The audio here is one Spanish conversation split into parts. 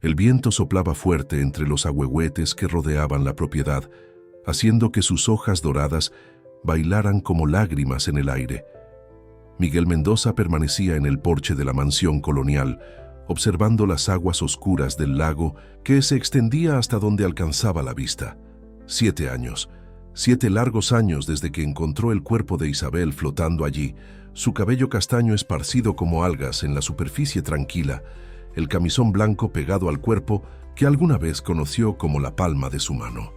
El viento soplaba fuerte entre los ahuehuetes que rodeaban la propiedad, haciendo que sus hojas doradas bailaran como lágrimas en el aire. Miguel Mendoza permanecía en el porche de la mansión colonial, observando las aguas oscuras del lago que se extendía hasta donde alcanzaba la vista. 7 años, 7 largos años desde que encontró el cuerpo de Isabel flotando allí, su cabello castaño esparcido como algas en la superficie tranquila, el camisón blanco pegado al cuerpo que alguna vez conoció como la palma de su mano.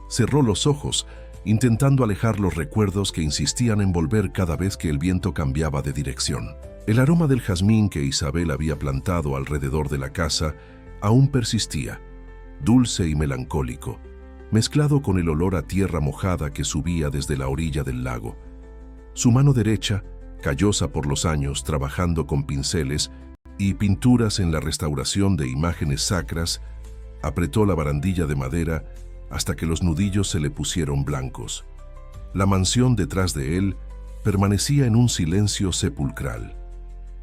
Cerró los ojos, intentando alejar los recuerdos que insistían en volver cada vez que el viento cambiaba de dirección. El aroma del jazmín que Isabel había plantado alrededor de la casa aún persistía, dulce y melancólico, mezclado con el olor a tierra mojada que subía desde la orilla del lago. Su mano derecha, callosa por los años trabajando con pinceles y pinturas en la restauración de imágenes sacras, apretó la barandilla de madera hasta que los nudillos se le pusieron blancos. La mansión detrás de él permanecía en un silencio sepulcral.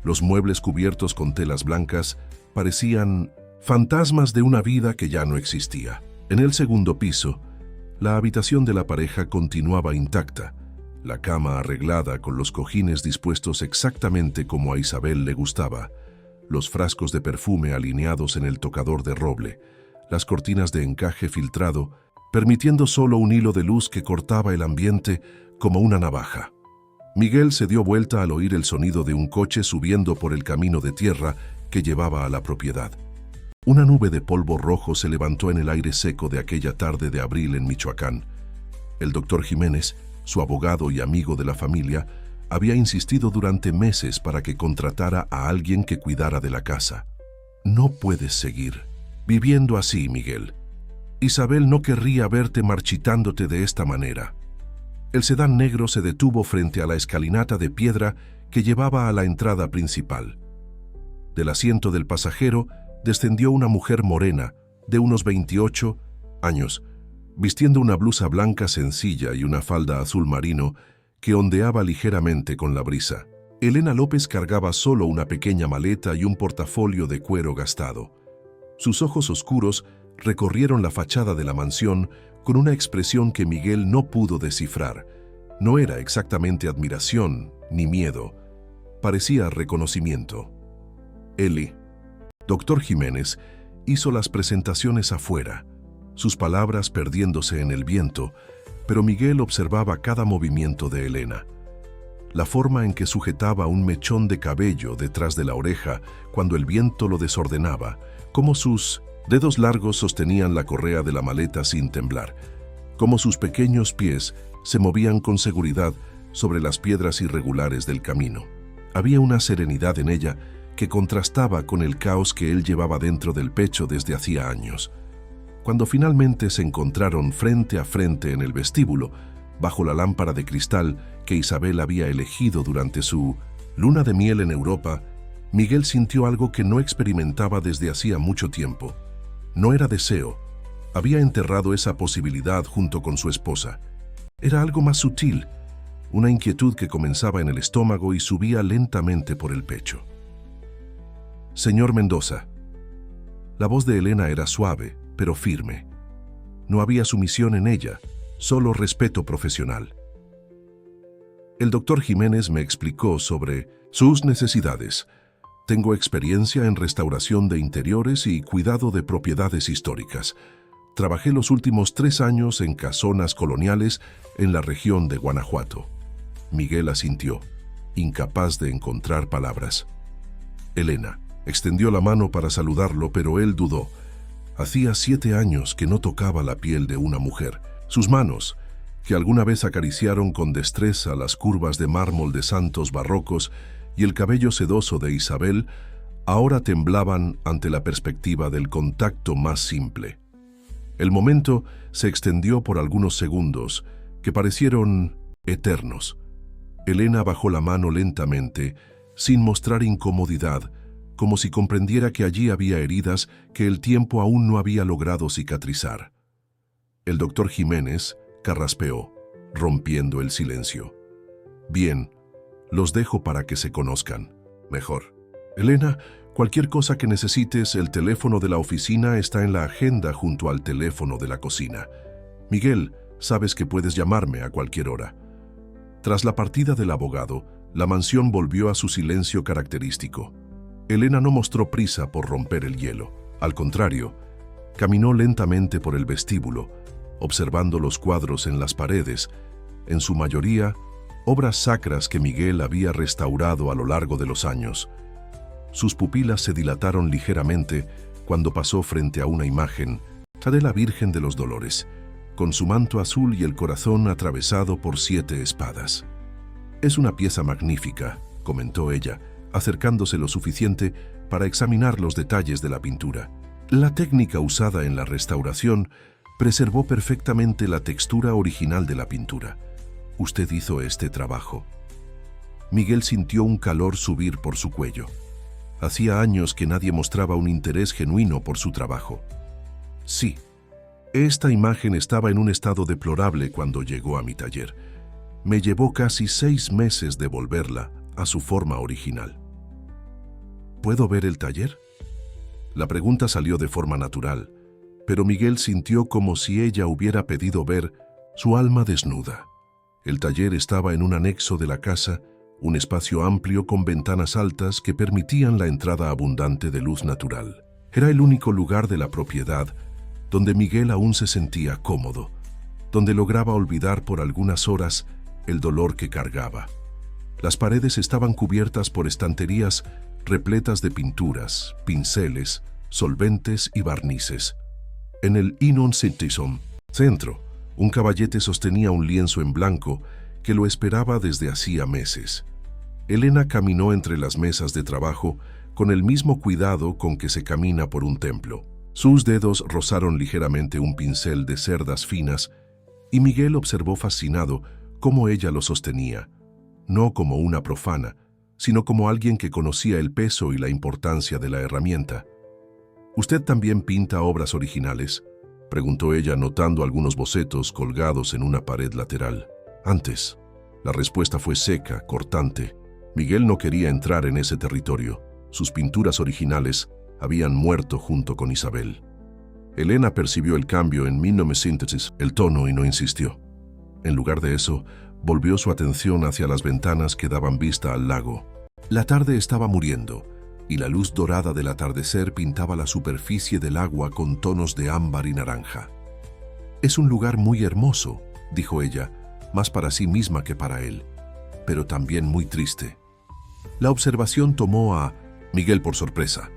Los muebles cubiertos con telas blancas parecían fantasmas de una vida que ya no existía. En el segundo piso, la habitación de la pareja continuaba intacta, la cama arreglada con los cojines dispuestos exactamente como a Isabel le gustaba, los frascos de perfume alineados en el tocador de roble, las cortinas de encaje filtrado, permitiendo solo un hilo de luz que cortaba el ambiente como una navaja. Miguel se dio vuelta al oír el sonido de un coche subiendo por el camino de tierra que llevaba a la propiedad. Una nube de polvo rojo se levantó en el aire seco de aquella tarde de abril en Michoacán. El doctor Jiménez, su abogado y amigo de la familia, había insistido durante meses para que contratara a alguien que cuidara de la casa. No puedes seguir viviendo así, Miguel. Isabel no querría verte marchitándote de esta manera. El sedán negro se detuvo frente a la escalinata de piedra que llevaba a la entrada principal. Del asiento del pasajero descendió una mujer morena, de unos 28 años, vistiendo una blusa blanca sencilla y una falda azul marino que ondeaba ligeramente con la brisa. Elena López cargaba solo una pequeña maleta y un portafolio de cuero gastado. Sus ojos oscuros recorrieron la fachada de la mansión con una expresión que Miguel no pudo descifrar. No era exactamente admiración ni miedo, parecía reconocimiento. Eli, doctor Jiménez, hizo las presentaciones afuera, sus palabras perdiéndose en el viento, pero Miguel observaba cada movimiento de Elena. La forma en que sujetaba un mechón de cabello detrás de la oreja cuando el viento lo desordenaba, cómo sus dedos largos sostenían la correa de la maleta sin temblar, cómo sus pequeños pies se movían con seguridad sobre las piedras irregulares del camino. Había una serenidad en ella que contrastaba con el caos que él llevaba dentro del pecho desde hacía años. Cuando finalmente se encontraron frente a frente en el vestíbulo, bajo la lámpara de cristal que Isabel había elegido durante su luna de miel en Europa, Miguel sintió algo que no experimentaba desde hacía mucho tiempo. No era deseo, había enterrado esa posibilidad junto con su esposa. Era algo más sutil, una inquietud que comenzaba en el estómago y subía lentamente por el pecho. Señor Mendoza. La voz de Elena era suave, pero firme. No había sumisión en ella, solo respeto profesional. El doctor Jiménez me explicó sobre sus necesidades. Tengo experiencia en restauración de interiores y cuidado de propiedades históricas. Trabajé los últimos 3 años en casonas coloniales en la región de Guanajuato. Miguel asintió, incapaz de encontrar palabras. Elena extendió la mano para saludarlo, pero él dudó. Hacía 7 años que no tocaba la piel de una mujer. Sus manos, que alguna vez acariciaron con destreza las curvas de mármol de santos barrocos y el cabello sedoso de Isabel, ahora temblaban ante la perspectiva del contacto más simple. El momento se extendió por algunos segundos, que parecieron eternos. Elena bajó la mano lentamente, sin mostrar incomodidad, como si comprendiera que allí había heridas que el tiempo aún no había logrado cicatrizar. El doctor Jiménez carraspeó, rompiendo el silencio. Bien, los dejo para que se conozcan. Mejor. Elena, Cualquier cosa que necesites, el teléfono de la oficina está en la agenda junto al teléfono de la cocina. Miguel, sabes que puedes llamarme a cualquier hora. Tras la partida del abogado, la mansión volvió a su silencio característico. Elena no mostró prisa por romper el hielo. Al contrario, caminó lentamente por el vestíbulo, observando los cuadros en las paredes, en su mayoría, obras sacras que Miguel había restaurado a lo largo de los años. Sus pupilas se dilataron ligeramente cuando pasó frente a una imagen de la Virgen de los Dolores, con su manto azul y el corazón atravesado por 7 espadas. «Es una pieza magnífica», comentó ella, acercándose lo suficiente para examinar los detalles de la pintura. La técnica usada en la restauración preservó perfectamente la textura original de la pintura. «¿Usted hizo este trabajo?». Miguel sintió un calor subir por su cuello. Hacía años que nadie mostraba un interés genuino por su trabajo. «Sí. Esta imagen estaba en un estado deplorable cuando llegó a mi taller. Me llevó casi 6 meses devolverla a su forma original». «¿Puedo ver el taller?». La pregunta salió de forma natural, pero Miguel sintió como si ella hubiera pedido ver su alma desnuda. El taller estaba en un anexo de la casa, un espacio amplio con ventanas altas que permitían la entrada abundante de luz natural. Era el único lugar de la propiedad donde Miguel aún se sentía cómodo, donde lograba olvidar por algunas horas el dolor que cargaba. Las paredes estaban cubiertas por estanterías repletas de pinturas, pinceles, solventes y barnices. En el Inon Citizen centro, un caballete sostenía un lienzo en blanco que lo esperaba desde hacía meses. Elena caminó entre las mesas de trabajo con el mismo cuidado con que se camina por un templo. Sus dedos rozaron ligeramente un pincel de cerdas finas y Miguel observó fascinado cómo ella lo sostenía, no como una profana, sino como alguien que conocía el peso y la importancia de la herramienta. «¿Usted también pinta obras originales?», preguntó ella notando algunos bocetos colgados en una pared lateral. «Antes». La respuesta fue seca, cortante. Miguel no quería entrar en ese territorio. Sus pinturas originales habían muerto junto con Isabel. Elena percibió el cambio en 1900, el tono, y no insistió. En lugar de eso, volvió su atención hacia las ventanas que daban vista al lago. La tarde estaba muriendo, y la luz dorada del atardecer pintaba la superficie del agua con tonos de ámbar y naranja. «Es un lugar muy hermoso», dijo ella, más para sí misma que para él, pero también muy triste. La observación tomó a Miguel por sorpresa.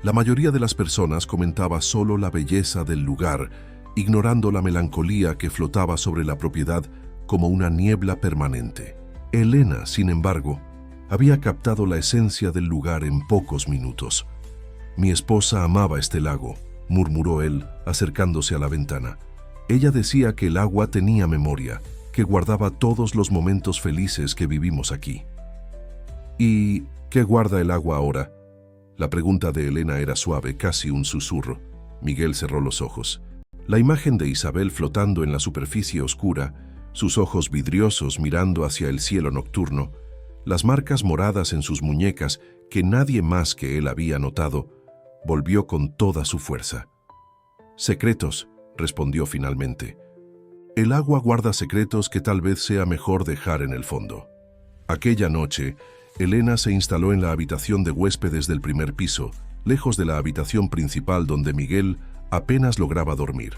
La mayoría de las personas comentaba solo la belleza del lugar, ignorando la melancolía que flotaba sobre la propiedad como una niebla permanente. Elena, sin embargo, había captado la esencia del lugar en pocos minutos. «Mi esposa amaba este lago», murmuró él, acercándose a la ventana. Ella decía que el agua tenía memoria, que guardaba todos los momentos felices que vivimos aquí. «¿Y qué guarda el agua ahora?». La pregunta de Elena era suave, casi un susurro. Miguel cerró los ojos. La imagen de Isabel flotando en la superficie oscura, sus ojos vidriosos mirando hacia el cielo nocturno, las marcas moradas en sus muñecas que nadie más que él había notado, volvió con toda su fuerza. «Secretos», respondió finalmente. «El agua guarda secretos que tal vez sea mejor dejar en el fondo». Aquella noche, Elena se instaló en la habitación de huéspedes del primer piso, lejos de la habitación principal donde Miguel apenas lograba dormir.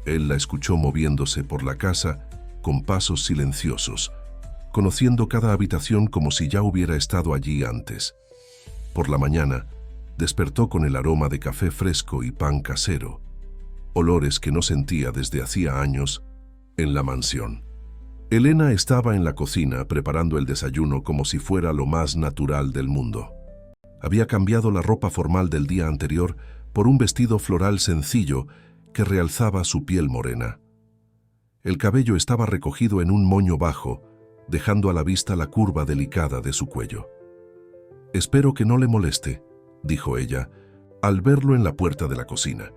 Él la escuchó moviéndose por la casa con pasos silenciosos, conociendo cada habitación como si ya hubiera estado allí antes. Por la mañana, despertó con el aroma de café fresco y pan casero, olores que no sentía desde hacía años en la mansión. Elena estaba en la cocina preparando el desayuno como si fuera lo más natural del mundo. Había cambiado la ropa formal del día anterior por un vestido floral sencillo que realzaba su piel morena. El cabello estaba recogido en un moño bajo, dejando a la vista la curva delicada de su cuello. «Espero que no le moleste», dijo ella, al verlo en la puerta de la cocina.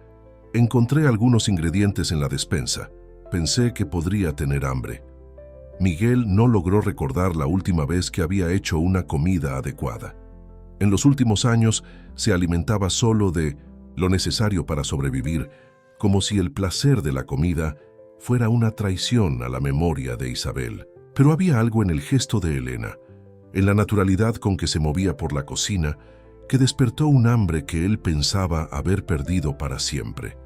«Encontré algunos ingredientes en la despensa. Pensé que podría tener hambre». Miguel no logró recordar la última vez que había hecho una comida adecuada. En los últimos años se alimentaba solo de lo necesario para sobrevivir, como si el placer de la comida fuera una traición a la memoria de Isabel. Pero había algo en el gesto de Elena, en la naturalidad con que se movía por la cocina, que despertó un hambre que él pensaba haber perdido para siempre.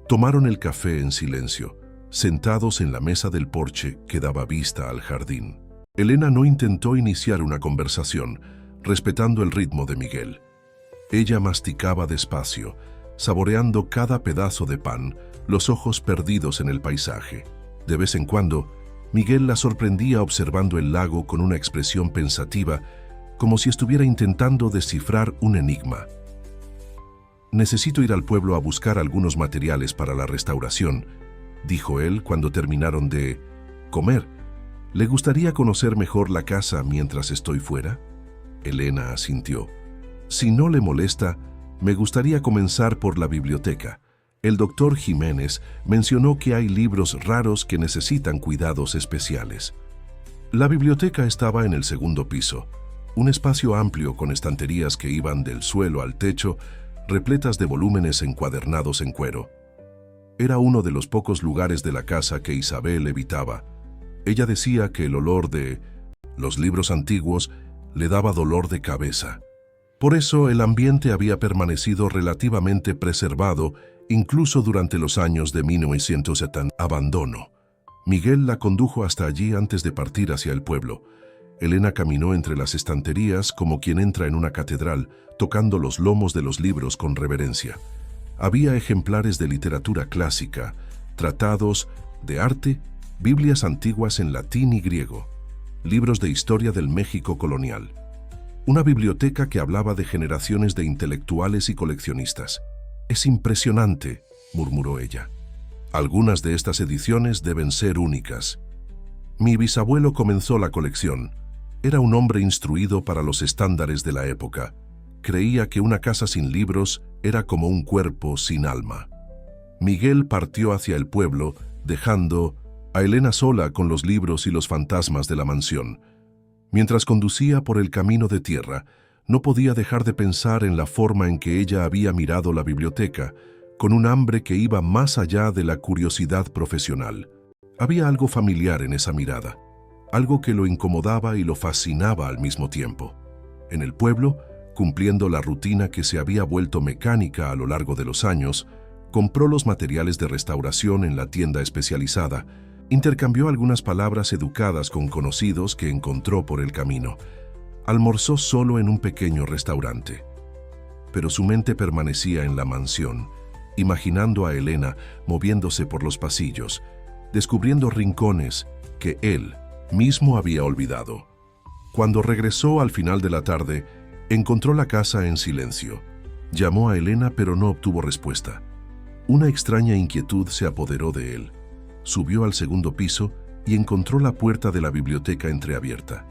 Tomaron el café en silencio, sentados en la mesa del porche que daba vista al jardín. Elena no intentó iniciar una conversación, respetando el ritmo de Miguel. Ella masticaba despacio, saboreando cada pedazo de pan, los ojos perdidos en el paisaje. De vez en cuando, Miguel la sorprendía observando el lago con una expresión pensativa, como si estuviera intentando descifrar un enigma. «Necesito ir al pueblo a buscar algunos materiales para la restauración», dijo él cuando terminaron de comer. «¿Le gustaría conocer mejor la casa mientras estoy fuera?» Elena asintió. «Si no le molesta, me gustaría comenzar por la biblioteca. El doctor Jiménez mencionó que hay libros raros que necesitan cuidados especiales». La biblioteca estaba en el segundo piso, un espacio amplio con estanterías que iban del suelo al techo, repletas de volúmenes encuadernados en cuero. Era uno de los pocos lugares de la casa que Isabel evitaba. Ella decía que el olor de los libros antiguos le daba dolor de cabeza. Por eso el ambiente había permanecido relativamente preservado incluso durante los años de 1970. Abandono. Miguel la condujo hasta allí antes de partir hacia el pueblo. Elena caminó entre las estanterías como quien entra en una catedral, tocando los lomos de los libros con reverencia. Había ejemplares de literatura clásica, tratados de arte, Biblias antiguas en latín y griego, libros de historia del México colonial. Una biblioteca que hablaba de generaciones de intelectuales y coleccionistas. «Es impresionante», murmuró ella. «Algunas de estas ediciones deben ser únicas». Mi bisabuelo comenzó la colección. Era un hombre instruido para los estándares de la época. Creía que una casa sin libros era como un cuerpo sin alma. Miguel partió hacia el pueblo, dejando a Elena sola con los libros y los fantasmas de la mansión. Mientras conducía por el camino de tierra, no podía dejar de pensar en la forma en que ella había mirado la biblioteca, con un hambre que iba más allá de la curiosidad profesional. Había algo familiar en esa mirada, algo que lo incomodaba y lo fascinaba al mismo tiempo. En el pueblo, cumpliendo la rutina que se había vuelto mecánica a lo largo de los años, compró los materiales de restauración en la tienda especializada, intercambió algunas palabras educadas con conocidos que encontró por el camino. Almorzó solo en un pequeño restaurante. Pero su mente permanecía en la mansión, imaginando a Elena moviéndose por los pasillos, descubriendo rincones que él mismo había olvidado. Cuando regresó al final de la tarde, encontró la casa en silencio. Llamó a Elena, pero no obtuvo respuesta. Una extraña inquietud se apoderó de él. Subió al segundo piso y encontró la puerta de la biblioteca entreabierta.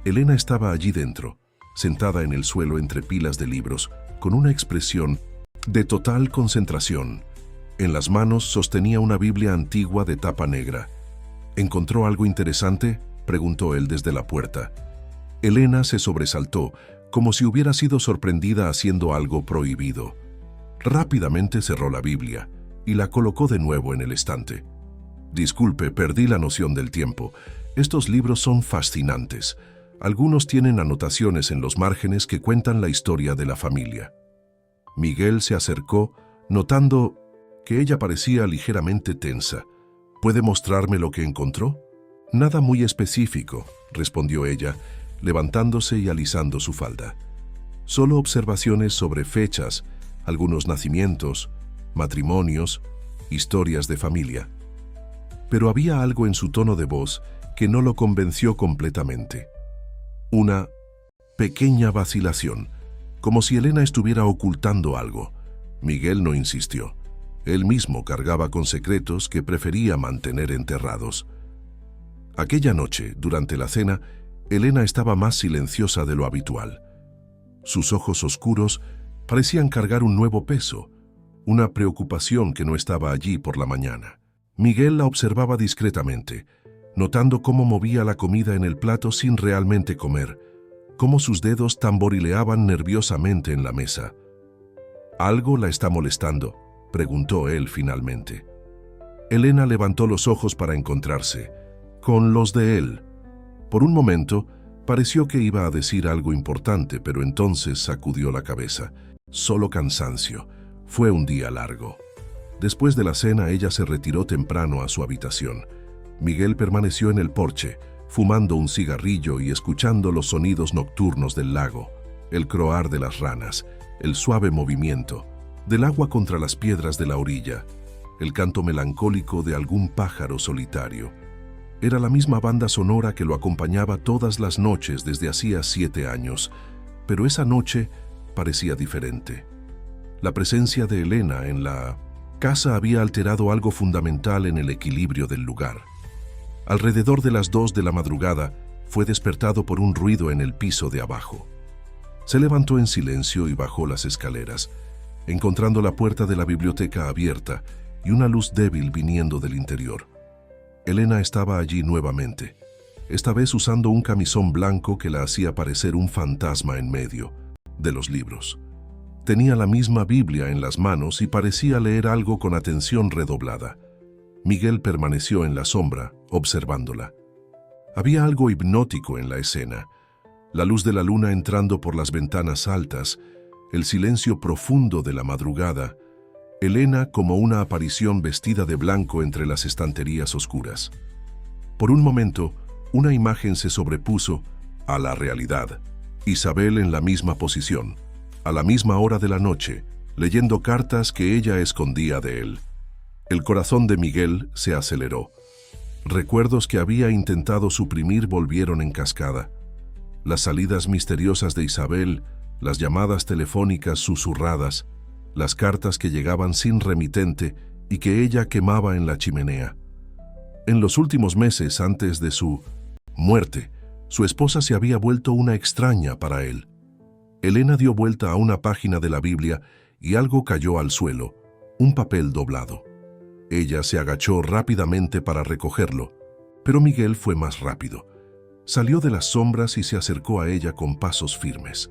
Elena estaba allí dentro, sentada en el suelo entre pilas de libros, con una expresión de total concentración. En las manos sostenía una Biblia antigua de tapa negra. ¿Encontró algo interesante?, preguntó él desde la puerta. Elena se sobresaltó, como si hubiera sido sorprendida haciendo algo prohibido. Rápidamente cerró la Biblia y la colocó de nuevo en el estante. «Disculpe, perdí la noción del tiempo. Estos libros son fascinantes. Algunos tienen anotaciones en los márgenes que cuentan la historia de la familia». Miguel se acercó, notando que ella parecía ligeramente tensa. «¿Puede mostrarme lo que encontró?» «Nada muy específico», respondió ella, levantándose y alisando su falda. «Solo observaciones sobre fechas, algunos nacimientos, matrimonios, historias de familia». Pero había algo en su tono de voz que no lo convenció completamente. Una pequeña vacilación, como si Elena estuviera ocultando algo. Miguel no insistió. Él mismo cargaba con secretos que prefería mantener enterrados. Aquella noche, durante la cena, Elena estaba más silenciosa de lo habitual. Sus ojos oscuros parecían cargar un nuevo peso, una preocupación que no estaba allí por la mañana. Miguel la observaba discretamente, notando cómo movía la comida en el plato sin realmente comer, cómo sus dedos tamborileaban nerviosamente en la mesa. «¿Algo la está molestando?», preguntó él finalmente. Elena levantó los ojos para encontrarse con los de él. Por un momento, pareció que iba a decir algo importante, pero entonces sacudió la cabeza. Solo cansancio. Fue un día largo. Después de la cena, ella se retiró temprano a su habitación. Miguel permaneció en el porche, fumando un cigarrillo y escuchando los sonidos nocturnos del lago, el croar de las ranas, el suave movimiento del agua contra las piedras de la orilla, el canto melancólico de algún pájaro solitario. Era la misma banda sonora que lo acompañaba todas las noches desde hacía 7 años, pero esa noche parecía diferente. La presencia de Elena en la casa había alterado algo fundamental en el equilibrio del lugar. Alrededor de las 2 de la madrugada, fue despertado por un ruido en el piso de abajo. Se levantó en silencio y bajó las escaleras, encontrando la puerta de la biblioteca abierta y una luz débil viniendo del interior. Elena estaba allí nuevamente, esta vez usando un camisón blanco que la hacía parecer un fantasma en medio de los libros. Tenía la misma Biblia en las manos y parecía leer algo con atención redoblada. Miguel permaneció en la sombra, observándola. Había algo hipnótico en la escena. La luz de la luna entrando por las ventanas altas, el silencio profundo de la madrugada, Elena como una aparición vestida de blanco entre las estanterías oscuras. Por un momento, una imagen se sobrepuso a la realidad. Isabel en la misma posición, a la misma hora de la noche, leyendo cartas que ella escondía de él. El corazón de Miguel se aceleró. Recuerdos que había intentado suprimir volvieron en cascada. Las salidas misteriosas de Isabel, las llamadas telefónicas susurradas, las cartas que llegaban sin remitente y que ella quemaba en la chimenea. En los últimos meses antes de su muerte, su esposa se había vuelto una extraña para él. Elena dio vuelta a una página de la Biblia y algo cayó al suelo, un papel doblado. Ella se agachó rápidamente para recogerlo, pero Miguel fue más rápido. Salió de las sombras y se acercó a ella con pasos firmes.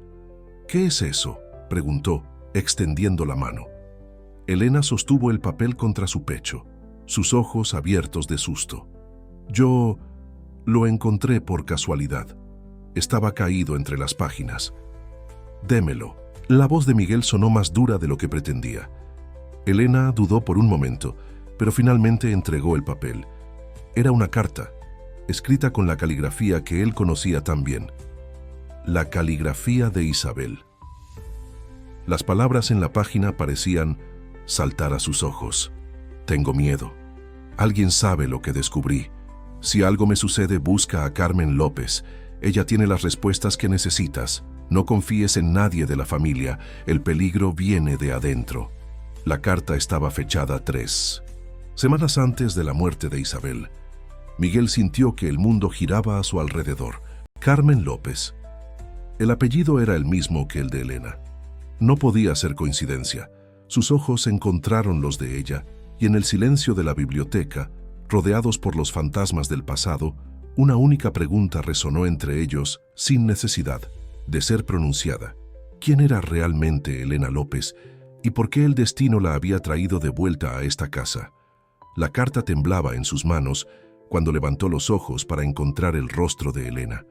«¿Qué es eso?», preguntó, extendiendo la mano. Elena sostuvo el papel contra su pecho, sus ojos abiertos de susto. «Yo lo encontré por casualidad. Estaba caído entre las páginas». «Démelo». La voz de Miguel sonó más dura de lo que pretendía. Elena dudó por un momento, pero finalmente entregó el papel. Era una carta, escrita con la caligrafía que él conocía tan bien. La caligrafía de Isabel. Las palabras en la página parecían saltar a sus ojos. «Tengo miedo. Alguien sabe lo que descubrí. Si algo me sucede, busca a Carmen López. Ella tiene las respuestas que necesitas. No confíes en nadie de la familia. El peligro viene de adentro». La carta estaba fechada 3 semanas antes de la muerte de Isabel. Miguel sintió que el mundo giraba a su alrededor. Carmen López. El apellido era el mismo que el de Elena. No podía ser coincidencia. Sus ojos encontraron los de ella, y en el silencio de la biblioteca, rodeados por los fantasmas del pasado, una única pregunta resonó entre ellos sin necesidad de ser pronunciada. ¿Quién era realmente Elena López y por qué el destino la había traído de vuelta a esta casa? La carta temblaba en sus manos cuando levantó los ojos para encontrar el rostro de Elena.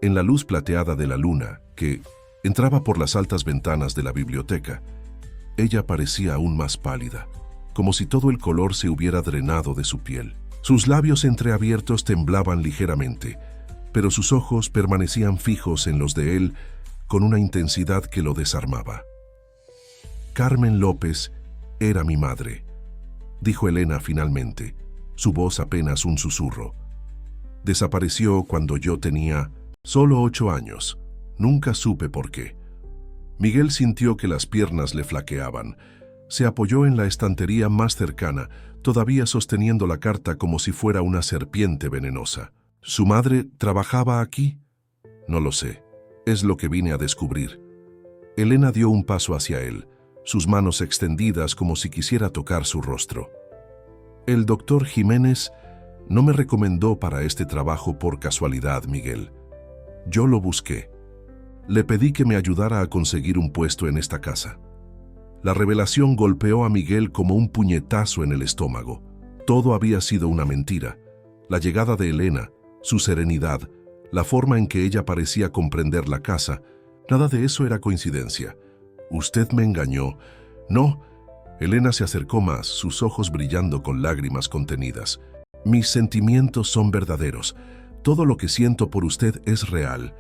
En la luz plateada de la luna, que entraba por las altas ventanas de la biblioteca, ella parecía aún más pálida, como si todo el color se hubiera drenado de su piel. Sus labios entreabiertos temblaban ligeramente, pero sus ojos permanecían fijos en los de él con una intensidad que lo desarmaba. «Carmen López era mi madre», dijo Elena finalmente, su voz apenas un susurro. «Desapareció cuando yo tenía solo 8 años. Nunca supe por qué». Miguel sintió que las piernas le flaqueaban. Se apoyó en la estantería más cercana, todavía sosteniendo la carta como si fuera una serpiente venenosa. ¿Su madre trabajaba aquí? No lo sé. Es lo que vine a descubrir. Elena dio un paso hacia él, sus manos extendidas como si quisiera tocar su rostro. «El doctor Jiménez no me recomendó para este trabajo por casualidad, Miguel. Yo lo busqué. Le pedí que me ayudara a conseguir un puesto en esta casa. La revelación golpeó a Miguel como un puñetazo en el estómago. Todo había sido una mentira. La llegada de Elena, su serenidad, la forma en que ella parecía comprender la casa, nada de eso era coincidencia. Usted me engañó. No. Elena se acercó más, sus ojos brillando con lágrimas contenidas. Mis sentimientos son verdaderos. Todo lo que siento por usted es real.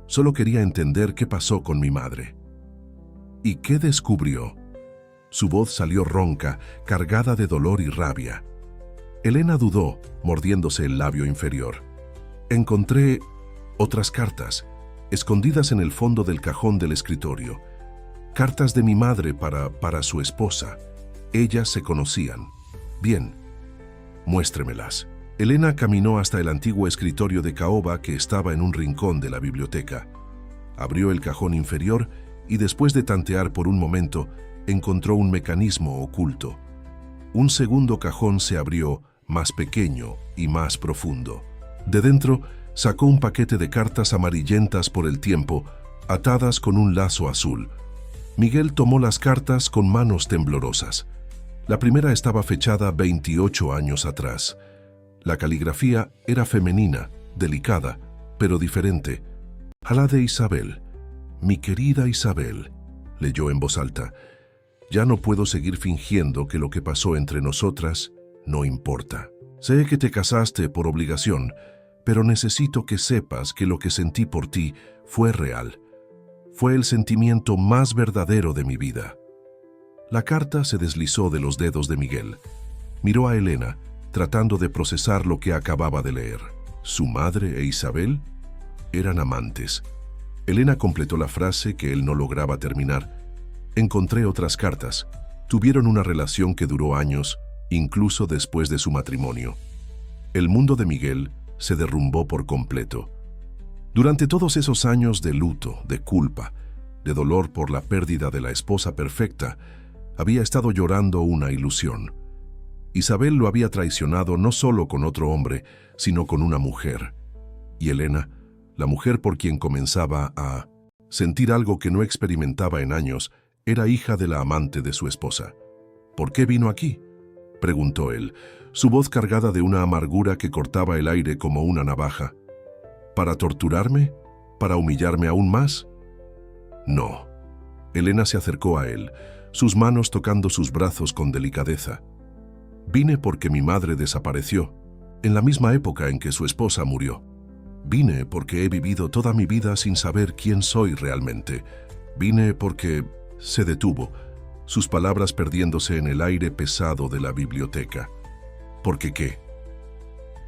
Solo quería entender qué pasó con mi madre. ¿Y qué descubrió? Su voz salió ronca, cargada de dolor y rabia. Elena dudó, mordiéndose el labio inferior. Encontré otras cartas, escondidas en el fondo del cajón del escritorio. Cartas de mi madre para su esposa. Ellas se conocían. Bien, muéstremelas. Elena caminó hasta el antiguo escritorio de caoba que estaba en un rincón de la biblioteca. Abrió el cajón inferior y después de tantear por un momento, encontró un mecanismo oculto. Un segundo cajón se abrió, más pequeño y más profundo. De dentro, sacó un paquete de cartas amarillentas por el tiempo, atadas con un lazo azul. Miguel tomó las cartas con manos temblorosas. La primera estaba fechada 28 años atrás. La caligrafía era femenina, delicada, pero diferente. A la de Isabel. Mi querida Isabel, leyó en voz alta. Ya no puedo seguir fingiendo que lo que pasó entre nosotras no importa. Sé que te casaste por obligación, pero necesito que sepas que lo que sentí por ti fue real. Fue el sentimiento más verdadero de mi vida. La carta se deslizó de los dedos de Miguel. Miró a Elena, tratando de procesar lo que acababa de leer. Su madre e Isabel eran amantes. Elena completó la frase que él no lograba terminar. Encontré otras cartas. Tuvieron una relación que duró años, incluso después de su matrimonio. El mundo de Miguel se derrumbó por completo. Durante todos esos años de luto, de culpa, de dolor por la pérdida de la esposa perfecta, había estado llorando una ilusión. Isabel lo había traicionado no solo con otro hombre, sino con una mujer. Y Elena, la mujer por quien comenzaba a sentir algo que no experimentaba en años, era hija de la amante de su esposa. ¿Por qué vino aquí?, preguntó él, su voz cargada de una amargura que cortaba el aire como una navaja. ¿Para torturarme? ¿Para humillarme aún más? No. Elena se acercó a él, sus manos tocando sus brazos con delicadeza. Vine porque mi madre desapareció, en la misma época en que su esposa murió. Vine porque he vivido toda mi vida sin saber quién soy realmente. Vine porque se detuvo, sus palabras perdiéndose en el aire pesado de la biblioteca. ¿Por qué qué?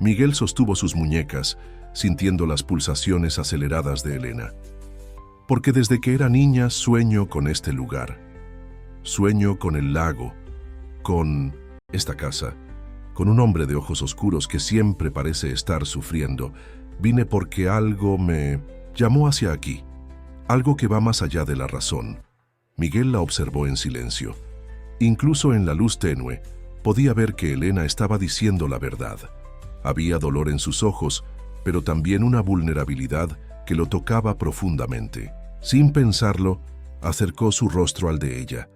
Miguel sostuvo sus muñecas, sintiendo las pulsaciones aceleradas de Elena. Porque desde que era niña sueño con este lugar. Sueño con el lago, con esta casa, con un hombre de ojos oscuros que siempre parece estar sufriendo. Vine porque algo me llamó hacia aquí, algo que va más allá de la razón. Miguel la observó en silencio. Incluso en la luz tenue, podía ver que Elena estaba diciendo la verdad. Había dolor en sus ojos, pero también una vulnerabilidad que lo tocaba profundamente. Sin pensarlo, acercó su rostro al de ella,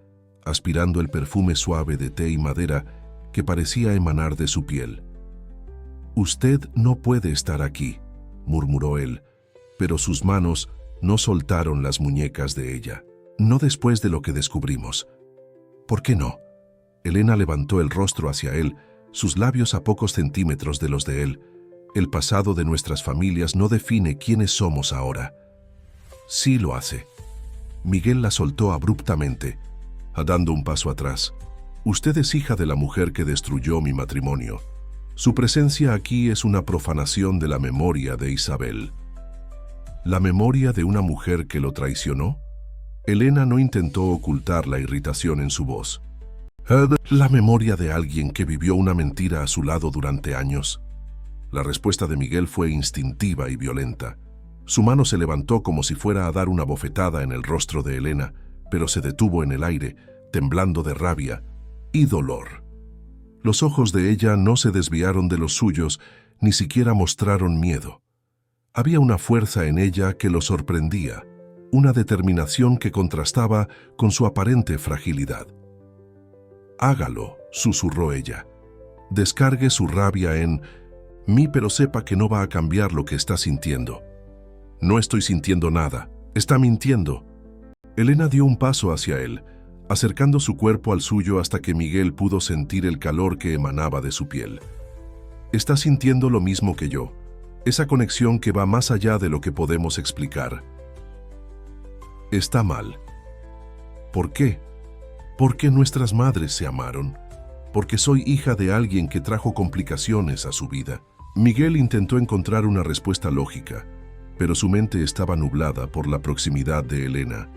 aspirando el perfume suave de té y madera que parecía emanar de su piel. «Usted no puede estar aquí», murmuró él, pero sus manos no soltaron las muñecas de ella. «No después de lo que descubrimos». «¿Por qué no?». Elena levantó el rostro hacia él, sus labios a pocos centímetros de los de él. «El pasado de nuestras familias no define quiénes somos ahora». «Sí lo hace». Miguel la soltó abruptamente, dando un paso atrás. «Usted es hija de la mujer que destruyó mi matrimonio. Su presencia aquí es una profanación de la memoria de Isabel». ¿La memoria de una mujer que lo traicionó? Elena no intentó ocultar la irritación en su voz. ¿La memoria de alguien que vivió una mentira a su lado durante años? La respuesta de Miguel fue instintiva y violenta. Su mano se levantó como si fuera a dar una bofetada en el rostro de Elena, pero se detuvo en el aire, temblando de rabia y dolor. Los ojos de ella no se desviaron de los suyos, ni siquiera mostraron miedo. Había una fuerza en ella que lo sorprendía. una determinación que contrastaba con su aparente fragilidad. «Hágalo», susurró ella. «Descargue su rabia en mí, pero sepa que no va a cambiar lo que está sintiendo». «No estoy sintiendo nada. Está mintiendo». Elena dio un paso hacia él, acercando su cuerpo al suyo hasta que Miguel pudo sentir el calor que emanaba de su piel. «Está sintiendo lo mismo que yo, esa conexión que va más allá de lo que podemos explicar. Está mal». «¿Por qué?» «Porque nuestras madres se amaron. Porque soy hija de alguien que trajo complicaciones a su vida». Miguel intentó encontrar una respuesta lógica, pero su mente estaba nublada por la proximidad de Elena.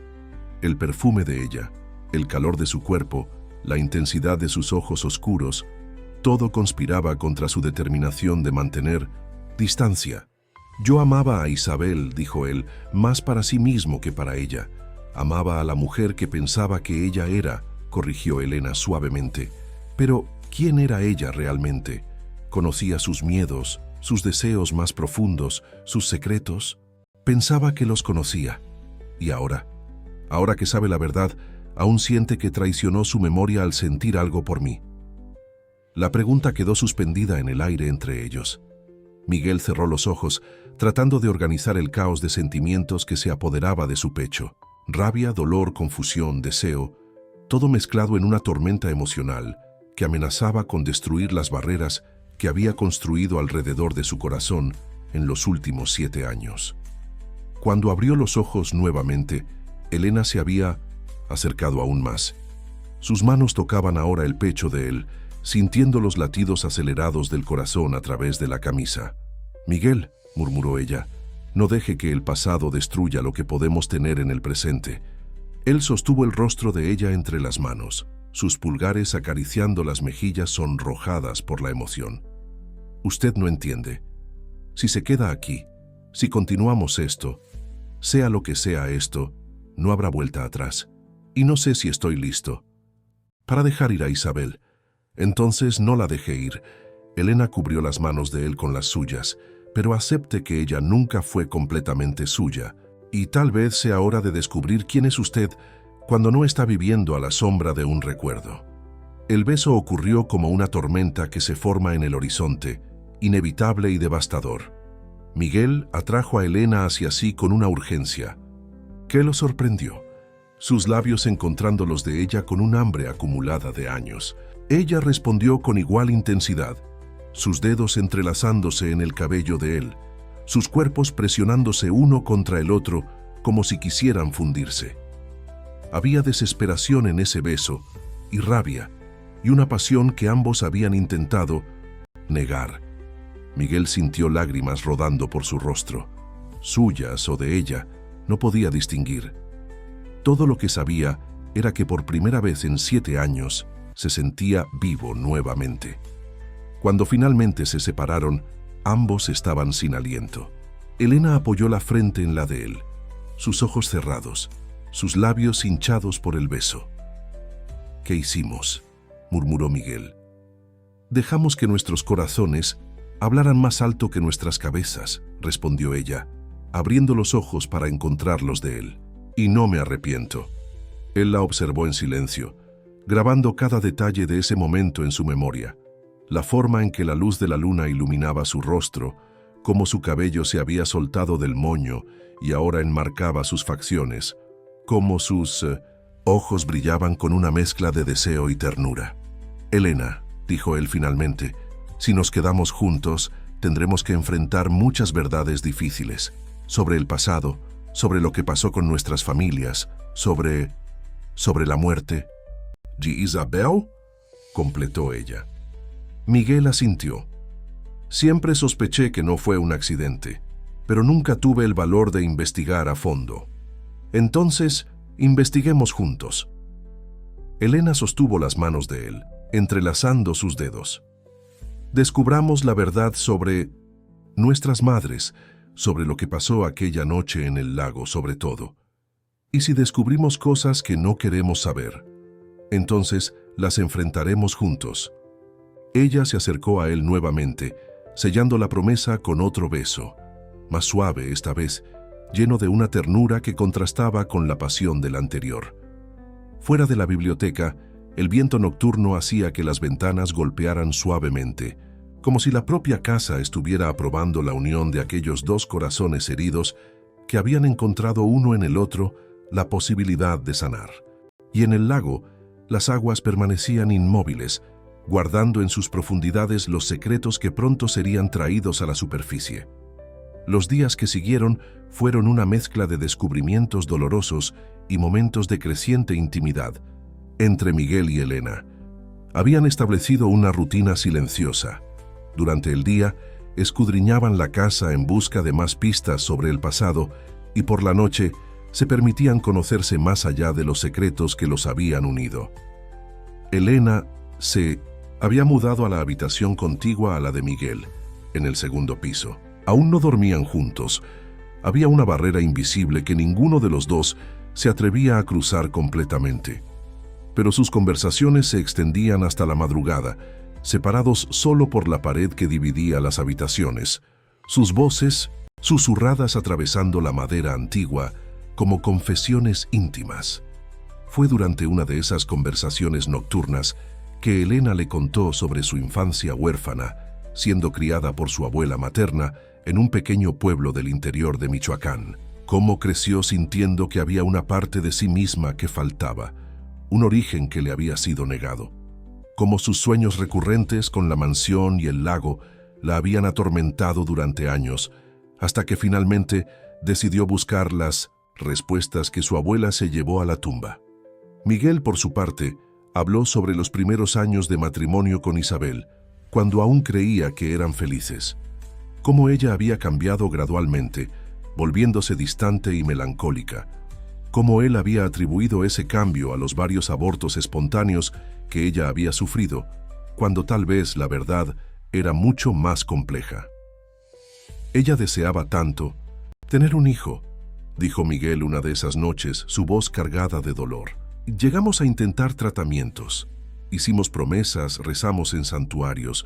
El perfume de ella, el calor de su cuerpo, la intensidad de sus ojos oscuros, todo conspiraba contra su determinación de mantener distancia. «Yo amaba a Isabel», dijo él, «más para sí mismo que para ella. Amaba a la mujer que pensaba que ella era», corrigió Elena suavemente. «Pero, ¿quién era ella realmente? Conocía sus miedos, sus deseos más profundos, sus secretos. Pensaba que los conocía. Y ahora que sabe la verdad, aún siente que traicionó su memoria al sentir algo por mí». La pregunta quedó suspendida en el aire entre ellos. Miguel cerró los ojos, tratando de organizar el caos de sentimientos que se apoderaba de su pecho. Rabia, dolor, confusión, deseo, todo mezclado en una tormenta emocional que amenazaba con destruir las barreras que había construido alrededor de su corazón en los últimos 7 años. Cuando abrió los ojos nuevamente, Elena se había acercado aún más. Sus manos tocaban ahora el pecho de él, sintiendo los latidos acelerados del corazón a través de la camisa. «Miguel», murmuró ella, «no deje que el pasado destruya lo que podemos tener en el presente». Él sostuvo el rostro de ella entre las manos, sus pulgares acariciando las mejillas sonrojadas por la emoción. «Usted no entiende. Si se queda aquí, si continuamos esto, sea lo que sea esto, no habrá vuelta atrás. Y no sé si estoy listo para dejar ir a Isabel». «Entonces no la dejé ir». Elena cubrió las manos de él con las suyas, «pero acepte que ella nunca fue completamente suya, y tal vez sea hora de descubrir quién es usted cuando no está viviendo a la sombra de un recuerdo». El beso ocurrió como una tormenta que se forma en el horizonte, inevitable y devastador. Miguel atrajo a Elena hacia sí con una urgencia. ¿Qué lo sorprendió? Sus labios encontrando los de ella con un hambre acumulada de años. Ella respondió con igual intensidad, sus dedos entrelazándose en el cabello de él, sus cuerpos presionándose uno contra el otro como si quisieran fundirse. Había desesperación en ese beso, y rabia, y una pasión que ambos habían intentado negar. Miguel sintió lágrimas rodando por su rostro, suyas o de ella, no podía distinguir. Todo lo que sabía era que por primera vez en 7 años se sentía vivo nuevamente. Cuando finalmente se separaron, ambos estaban sin aliento. Elena apoyó la frente en la de él, sus ojos cerrados, sus labios hinchados por el beso. «¿Qué hicimos?», murmuró Miguel. «Dejamos que nuestros corazones hablaran más alto que nuestras cabezas», respondió ella, abriendo los ojos para encontrarlos de él. «Y no me arrepiento». Él la observó en silencio, grabando cada detalle de ese momento en su memoria. La forma en que la luz de la luna iluminaba su rostro, cómo su cabello se había soltado del moño y ahora enmarcaba sus facciones, cómo sus ojos brillaban con una mezcla de deseo y ternura. «Elena», dijo él finalmente, «si nos quedamos juntos, tendremos que enfrentar muchas verdades difíciles, sobre el pasado, sobre lo que pasó con nuestras familias, sobre la muerte». «¿De Isabel?», completó ella. Miguel asintió. «Siempre sospeché que no fue un accidente, pero nunca tuve el valor de investigar a fondo. Entonces, investiguemos juntos». Elena sostuvo las manos de él, entrelazando sus dedos. «Descubramos la verdad sobre nuestras madres, sobre lo que pasó aquella noche en el lago sobre todo. Y si descubrimos cosas que no queremos saber, entonces las enfrentaremos juntos». Ella se acercó a él nuevamente, sellando la promesa con otro beso, más suave esta vez, lleno de una ternura que contrastaba con la pasión del anterior. Fuera de la biblioteca, el viento nocturno hacía que las ventanas golpearan suavemente, como si la propia casa estuviera aprobando la unión de aquellos dos corazones heridos que habían encontrado uno en el otro la posibilidad de sanar. Y en el lago, las aguas permanecían inmóviles, guardando en sus profundidades los secretos que pronto serían traídos a la superficie. Los días que siguieron fueron una mezcla de descubrimientos dolorosos y momentos de creciente intimidad entre Miguel y Elena. Habían establecido una rutina silenciosa. Durante el día, escudriñaban la casa en busca de más pistas sobre el pasado y por la noche se permitían conocerse más allá de los secretos que los habían unido. Elena se había mudado a la habitación contigua a la de Miguel, en el segundo piso. Aún no dormían juntos. Había una barrera invisible que ninguno de los dos se atrevía a cruzar completamente. Pero sus conversaciones se extendían hasta la madrugada, separados solo por la pared que dividía las habitaciones, sus voces susurradas atravesando la madera antigua como confesiones íntimas. Fue durante una de esas conversaciones nocturnas que Elena le contó sobre su infancia huérfana, siendo criada por su abuela materna en un pequeño pueblo del interior de Michoacán. Cómo creció sintiendo que había una parte de sí misma que faltaba, un origen que le había sido negado. Cómo sus sueños recurrentes con la mansión y el lago la habían atormentado durante años, hasta que finalmente decidió buscar las respuestas que su abuela se llevó a la tumba. Miguel, por su parte, habló sobre los primeros años de matrimonio con Isabel, cuando aún creía que eran felices. Cómo ella había cambiado gradualmente, volviéndose distante y melancólica. Cómo él había atribuido ese cambio a los varios abortos espontáneos que ella había sufrido, cuando tal vez la verdad era mucho más compleja. Ella deseaba tanto tener un hijo, dijo Miguel una de esas noches, su voz cargada de dolor. Llegamos a intentar tratamientos, hicimos promesas, rezamos en santuarios,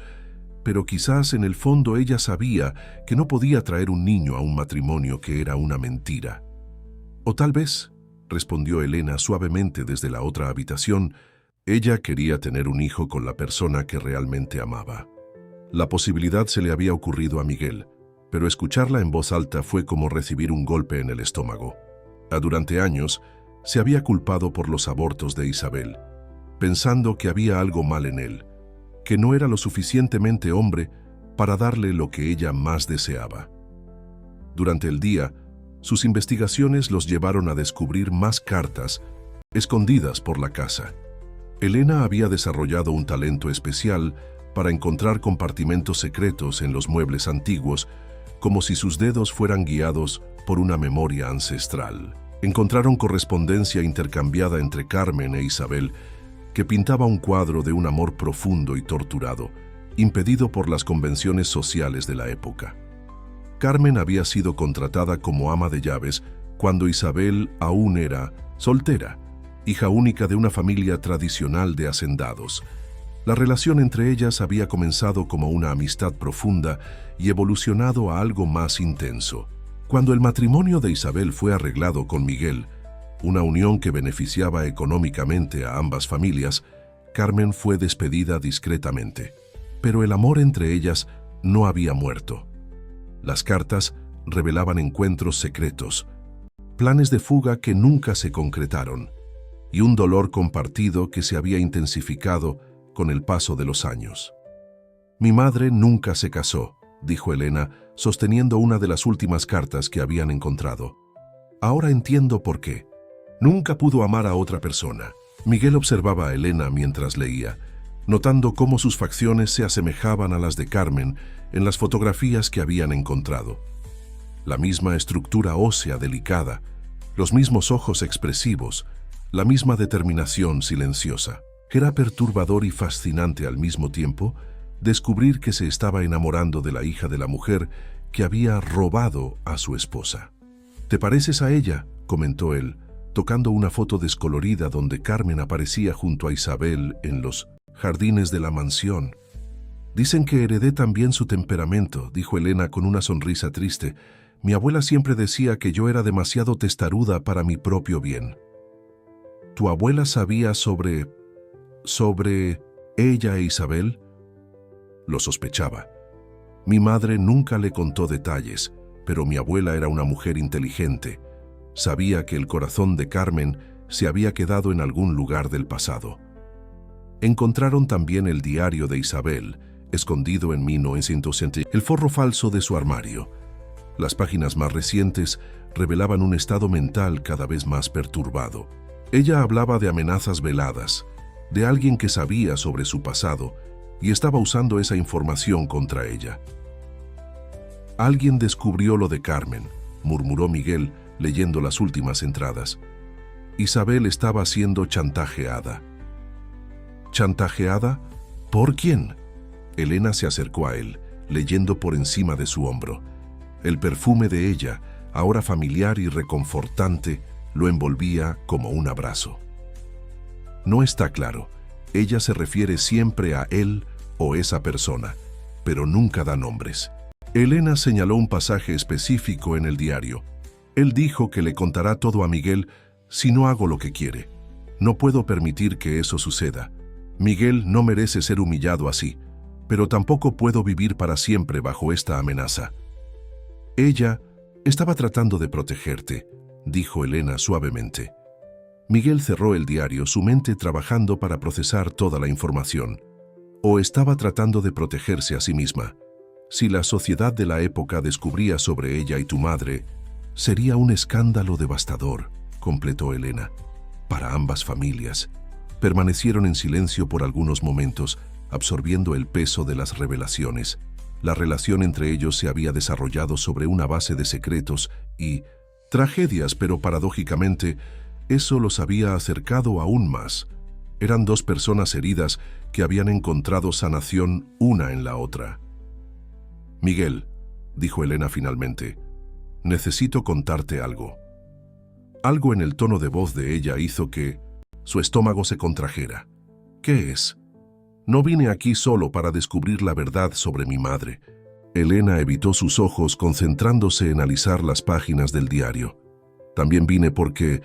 pero quizás en el fondo ella sabía que no podía traer un niño a un matrimonio que era una mentira. O tal vez, respondió Elena suavemente desde la otra habitación, ella quería tener un hijo con la persona que realmente amaba. La posibilidad se le había ocurrido a Miguel, pero escucharla en voz alta fue como recibir un golpe en el estómago. Durante años, se había culpado por los abortos de Isabel, pensando que había algo mal en él, que no era lo suficientemente hombre para darle lo que ella más deseaba. Durante el día, sus investigaciones los llevaron a descubrir más cartas escondidas por la casa. Elena había desarrollado un talento especial para encontrar compartimentos secretos en los muebles antiguos, como si sus dedos fueran guiados por una memoria ancestral. Encontraron correspondencia intercambiada entre Carmen e Isabel, que pintaba un cuadro de un amor profundo y torturado, impedido por las convenciones sociales de la época. Carmen había sido contratada como ama de llaves cuando Isabel aún era soltera, hija única de una familia tradicional de hacendados. La relación entre ellas había comenzado como una amistad profunda y evolucionado a algo más intenso. Cuando el matrimonio de Isabel fue arreglado con Miguel, una unión que beneficiaba económicamente a ambas familias, Carmen fue despedida discretamente. Pero el amor entre ellas no había muerto. Las cartas revelaban encuentros secretos, planes de fuga que nunca se concretaron, y un dolor compartido que se había intensificado con el paso de los años. Mi madre nunca se casó, dijo Elena, sosteniendo una de las últimas cartas que habían encontrado. Ahora entiendo por qué. Nunca pudo amar a otra persona. Miguel observaba a Elena mientras leía, notando cómo sus facciones se asemejaban a las de Carmen en las fotografías que habían encontrado. La misma estructura ósea delicada, los mismos ojos expresivos, la misma determinación silenciosa. Era perturbador y fascinante al mismo tiempo descubrir que se estaba enamorando de la hija de la mujer que había robado a su esposa. «¿Te pareces a ella?», comentó él, tocando una foto descolorida donde Carmen aparecía junto a Isabel en los jardines de la mansión. «Dicen que heredé también su temperamento», dijo Elena con una sonrisa triste, Mi abuela siempre decía que yo era demasiado testaruda para mi propio bien. ¿Tu abuela sabía sobre ella e Isabel? Lo sospechaba. Mi madre nunca le contó detalles, pero mi abuela era una mujer inteligente. Sabía que el corazón de Carmen se había quedado en algún lugar del pasado. Encontraron también el diario de Isabel, escondido en 1960, el forro falso de su armario. Las páginas más recientes revelaban un estado mental cada vez más perturbado. Ella hablaba de amenazas veladas, de alguien que sabía sobre su pasado y estaba usando esa información contra ella. Alguien descubrió lo de Carmen, murmuró Miguel leyendo las últimas entradas. Isabel estaba siendo chantajeada. ¿Chantajeada? ¿Por quién? Elena se acercó a él, leyendo por encima de su hombro. El perfume de ella, ahora familiar y reconfortante, lo envolvía como un abrazo. No está claro. Ella se refiere siempre a él o esa persona, pero nunca da nombres. Elena señaló un pasaje específico en el diario. Él dijo que le contará todo a Miguel si no hago lo que quiere. No puedo permitir que eso suceda. Miguel no merece ser humillado así, pero tampoco puedo vivir para siempre bajo esta amenaza. Ella estaba tratando de protegerte, dijo Elena suavemente. Miguel cerró el diario, su mente trabajando para procesar toda la información. O estaba tratando de protegerse a sí misma. Si la sociedad de la época descubría sobre ella y tu madre, sería un escándalo devastador, completó Elena. Para ambas familias. Permanecieron en silencio por algunos momentos, absorbiendo el peso de las revelaciones. La relación entre ellos se había desarrollado sobre una base de secretos y tragedias, pero paradójicamente, eso los había acercado aún más. Eran dos personas heridas que habían encontrado sanación una en la otra. Miguel, dijo Elena finalmente, necesito contarte algo. Algo en el tono de voz de ella hizo que su estómago se contrajera. ¿Qué es? No vine aquí solo para descubrir la verdad sobre mi madre. Elena evitó sus ojos concentrándose en alisar las páginas del diario. También vine porque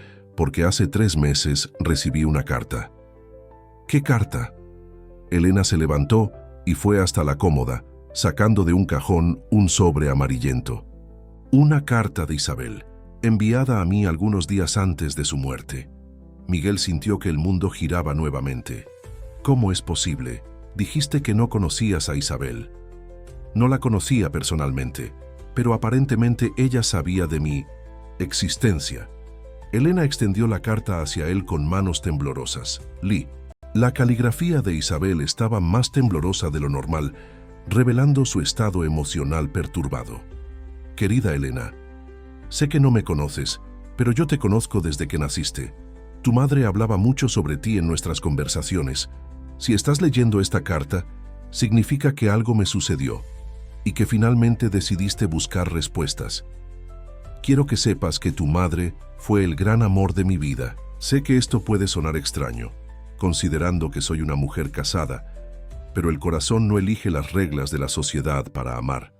hace 3 meses recibí una carta. ¿Qué carta? Elena se levantó y fue hasta la cómoda, sacando de un cajón un sobre amarillento. Una carta de Isabel, enviada a mí algunos días antes de su muerte. Miguel sintió que el mundo giraba nuevamente. ¿Cómo es posible? Dijiste que no conocías a Isabel. No la conocía personalmente, pero aparentemente ella sabía de mi existencia. Elena extendió la carta hacia él con manos temblorosas. Lee. La caligrafía de Isabel estaba más temblorosa de lo normal, revelando su estado emocional perturbado. Querida Elena, sé que no me conoces, pero yo te conozco desde que naciste. Tu madre hablaba mucho sobre ti en nuestras conversaciones. Si estás leyendo esta carta, significa que algo me sucedió y que finalmente decidiste buscar respuestas. Quiero que sepas que tu madre fue el gran amor de mi vida. Sé que esto puede sonar extraño, considerando que soy una mujer casada, pero el corazón no elige las reglas de la sociedad para amar.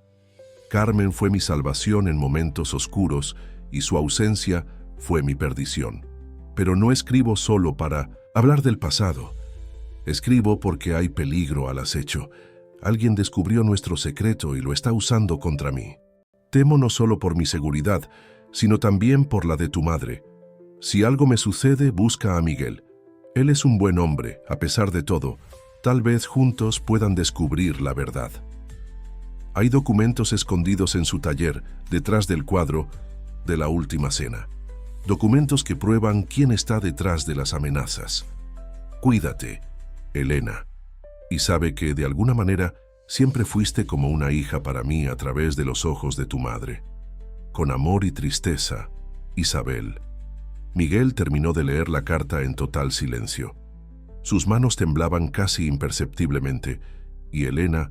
Carmen fue mi salvación en momentos oscuros y su ausencia fue mi perdición. Pero no escribo solo para hablar del pasado. Escribo porque hay peligro al acecho. Alguien descubrió nuestro secreto y lo está usando contra mí. Temo no solo por mi seguridad, sino también por la de tu madre. Si algo me sucede, busca a Miguel. Él es un buen hombre, a pesar de todo. Tal vez juntos puedan descubrir la verdad. Hay documentos escondidos en su taller, detrás del cuadro de la última cena. Documentos que prueban quién está detrás de las amenazas. Cuídate, Elena. Y sabe que, de alguna manera, siempre fuiste como una hija para mí a través de los ojos de tu madre. Con amor y tristeza, Isabel. Miguel terminó de leer la carta en total silencio. Sus manos temblaban casi imperceptiblemente, y Elena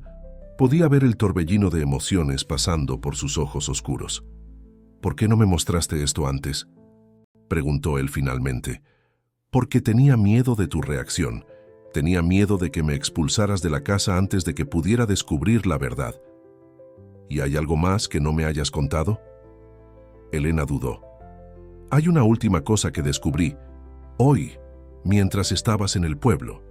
podía ver el torbellino de emociones pasando por sus ojos oscuros. ¿Por qué no me mostraste esto antes?, preguntó él finalmente. Porque tenía miedo de tu reacción. Tenía miedo de que me expulsaras de la casa antes de que pudiera descubrir la verdad. ¿Y hay algo más que no me hayas contado? Elena dudó. Hay una última cosa que descubrí. Hoy, mientras estabas en el pueblo.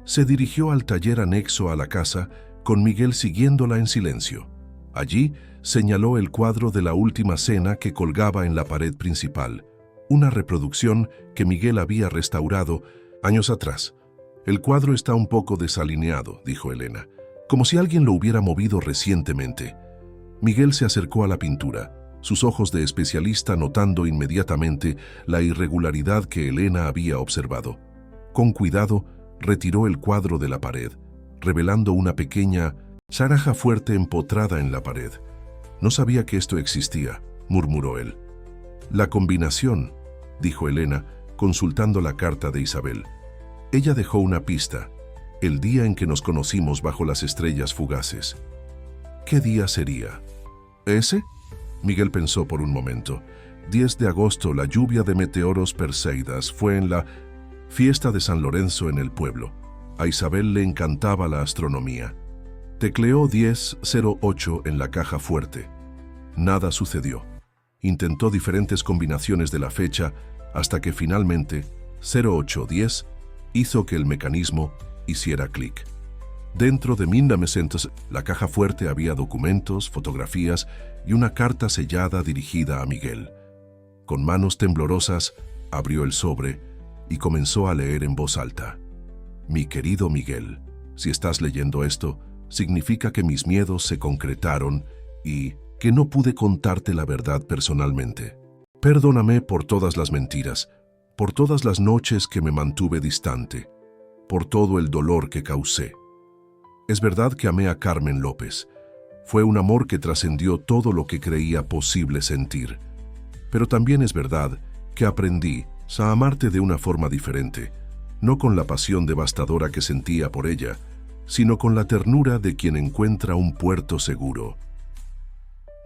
Se dirigió al taller anexo a la casa, con Miguel siguiéndola en silencio. Allí señaló el cuadro de la última cena que colgaba en la pared principal, una reproducción que Miguel había restaurado años atrás. El cuadro está un poco desalineado, dijo Elena, como si alguien lo hubiera movido recientemente. Miguel se acercó a la pintura, sus ojos de especialista notando inmediatamente la irregularidad que Elena había observado. Con cuidado, retiró el cuadro de la pared, revelando una pequeña zaraja fuerte empotrada en la pared. No sabía que esto existía, murmuró él. La combinación, dijo Elena, consultando la carta de Isabel. Ella dejó una pista, el día en que nos conocimos bajo las estrellas fugaces. ¿Qué día sería? ¿Ese? Miguel pensó por un momento. 10 de agosto, la lluvia de meteoros Perseidas fue en la fiesta de San Lorenzo en el pueblo. A Isabel le encantaba la astronomía. Tecleó 1008 en la caja fuerte. Nada sucedió. Intentó diferentes combinaciones de la fecha hasta que finalmente 0810 hizo que el mecanismo hiciera clic. Dentro de 1900, la caja fuerte había documentos, fotografías y una carta sellada dirigida a Miguel. Con manos temblorosas, abrió el sobre y comenzó a leer en voz alta. Mi querido Miguel, si estás leyendo esto, significa que mis miedos se concretaron y que no pude contarte la verdad personalmente. Perdóname por todas las mentiras, por todas las noches que me mantuve distante, por todo el dolor que causé. Es verdad que amé a Carmen López. Fue un amor que trascendió todo lo que creía posible sentir. Pero también es verdad que aprendí a amarte de una forma diferente, no con la pasión devastadora que sentía por ella, sino con la ternura de quien encuentra un puerto seguro.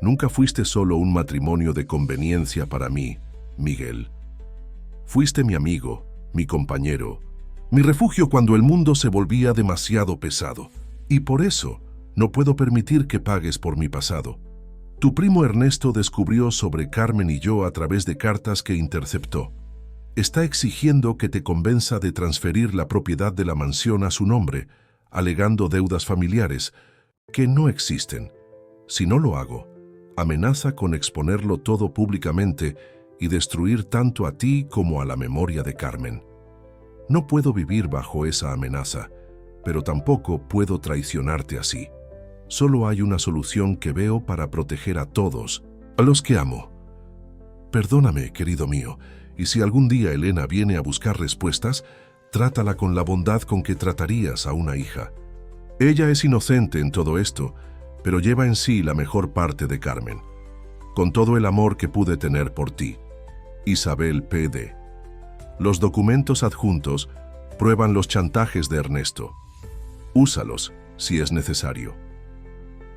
Nunca fuiste solo un matrimonio de conveniencia para mí, Miguel. Fuiste mi amigo, mi compañero, mi refugio cuando el mundo se volvía demasiado pesado. Y por eso no puedo permitir que pagues por mi pasado. Tu primo Ernesto descubrió sobre Carmen y yo a través de cartas que interceptó. Está exigiendo que te convenza de transferir la propiedad de la mansión a su nombre, alegando deudas familiares que no existen. Si no lo hago, amenaza con exponerlo todo públicamente y destruir tanto a ti como a la memoria de Carmen. No puedo vivir bajo esa amenaza, pero tampoco puedo traicionarte así. Solo hay una solución que veo para proteger a todos, a los que amo. Perdóname, querido mío, y si algún día Elena viene a buscar respuestas, trátala con la bondad con que tratarías a una hija. Ella es inocente en todo esto, pero lleva en sí la mejor parte de Carmen. Con todo el amor que pude tener por ti. Isabel P.D. Los documentos adjuntos prueban los chantajes de Ernesto. Úsalos si es necesario.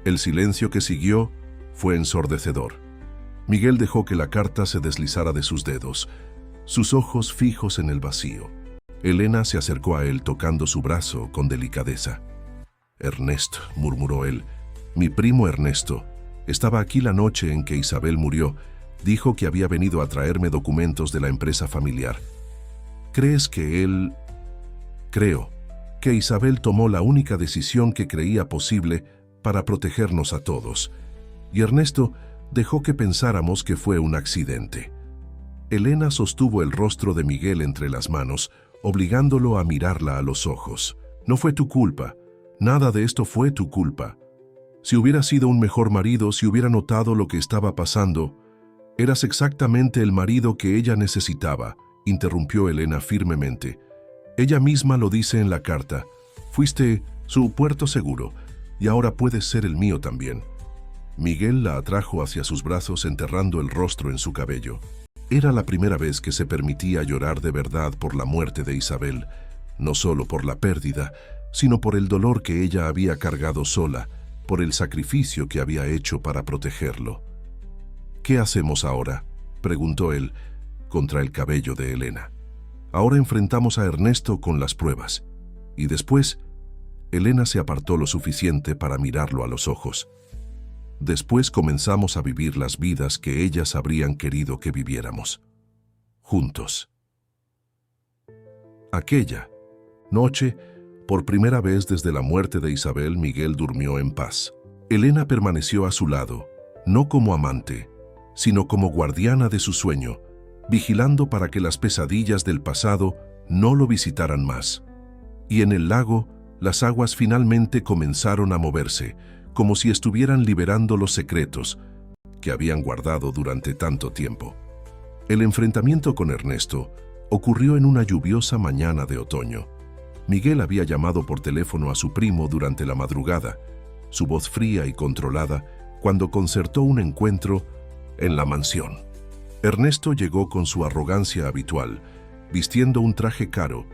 El silencio que siguió fue ensordecedor. Miguel dejó que la carta se deslizara de sus dedos, sus ojos fijos en el vacío. Elena se acercó a él tocando su brazo con delicadeza. Ernesto, murmuró él, mi primo Ernesto, estaba aquí la noche en que Isabel murió. Dijo que había venido a traerme documentos de la empresa familiar. ¿Crees que él...? Creo que Isabel tomó la única decisión que creía posible para protegernos a todos, y Ernesto dejó que pensáramos que fue un accidente. Elena sostuvo el rostro de Miguel entre las manos, obligándolo a mirarla a los ojos. No fue tu culpa, nada de esto fue tu culpa. Si hubieras sido un mejor marido, si hubiera notado lo que estaba pasando, eras exactamente el marido que ella necesitaba, interrumpió Elena firmemente. Ella misma lo dice en la carta. Fuiste su puerto seguro, y ahora puedes ser el mío también. Miguel la atrajo hacia sus brazos enterrando el rostro en su cabello. Era la primera vez que se permitía llorar de verdad por la muerte de Isabel, no solo por la pérdida, sino por el dolor que ella había cargado sola, por el sacrificio que había hecho para protegerlo. ¿Qué hacemos ahora?, preguntó él, contra el cabello de Elena. Ahora enfrentamos a Ernesto con las pruebas. Y después, Elena se apartó lo suficiente para mirarlo a los ojos. Después comenzamos a vivir las vidas que ellas habrían querido que viviéramos. Juntos. Aquella noche, por primera vez desde la muerte de Isabel, Miguel durmió en paz. Elena permaneció a su lado, no como amante, sino como guardiana de su sueño, vigilando para que las pesadillas del pasado no lo visitaran más. Y en el lago, las aguas finalmente comenzaron a moverse, como si estuvieran liberando los secretos que habían guardado durante tanto tiempo. El enfrentamiento con Ernesto ocurrió en una lluviosa mañana de otoño. Miguel había llamado por teléfono a su primo durante la madrugada, su voz fría y controlada, cuando concertó un encuentro en la mansión. Ernesto llegó con su arrogancia habitual, vistiendo un traje caro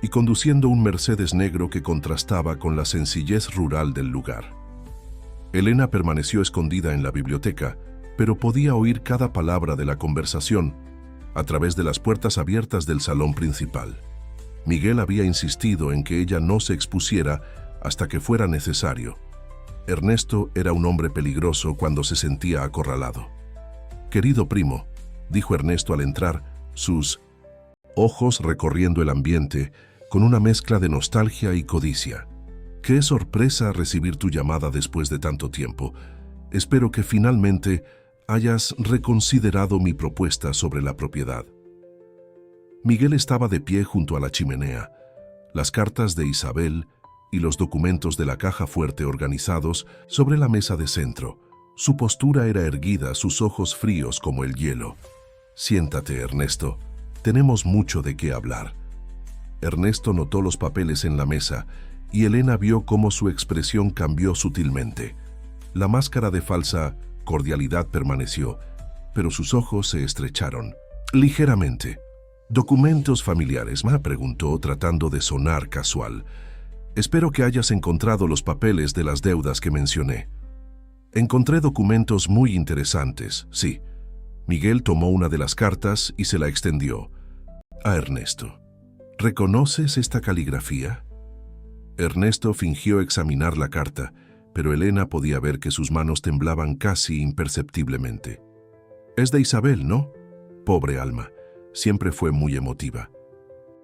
y conduciendo un Mercedes negro que contrastaba con la sencillez rural del lugar. Elena permaneció escondida en la biblioteca, pero podía oír cada palabra de la conversación a través de las puertas abiertas del salón principal. Miguel había insistido en que ella no se expusiera hasta que fuera necesario. Ernesto era un hombre peligroso cuando se sentía acorralado. «Querido primo», dijo Ernesto al entrar, sus ojos recorriendo el ambiente con una mezcla de nostalgia y codicia. «Qué sorpresa recibir tu llamada después de tanto tiempo. Espero que finalmente hayas reconsiderado mi propuesta sobre la propiedad». Miguel estaba de pie junto a la chimenea, las cartas de Isabel y los documentos de la caja fuerte organizados sobre la mesa de centro. Su postura era erguida, sus ojos fríos como el hielo. «Siéntate, Ernesto. Tenemos mucho de qué hablar». Ernesto notó los papeles en la mesa y Elena vio cómo su expresión cambió sutilmente. La máscara de falsa cordialidad permaneció, pero sus ojos se estrecharon ligeramente. «¿Documentos familiares?», me preguntó, tratando de sonar casual. «Espero que hayas encontrado los papeles de las deudas que mencioné». «Encontré documentos muy interesantes, sí». Miguel tomó una de las cartas y se la extendió a Ernesto. «¿Reconoces esta caligrafía?». Ernesto fingió examinar la carta, pero Elena podía ver que sus manos temblaban casi imperceptiblemente. «Es de Isabel, ¿no? Pobre alma, siempre fue muy emotiva».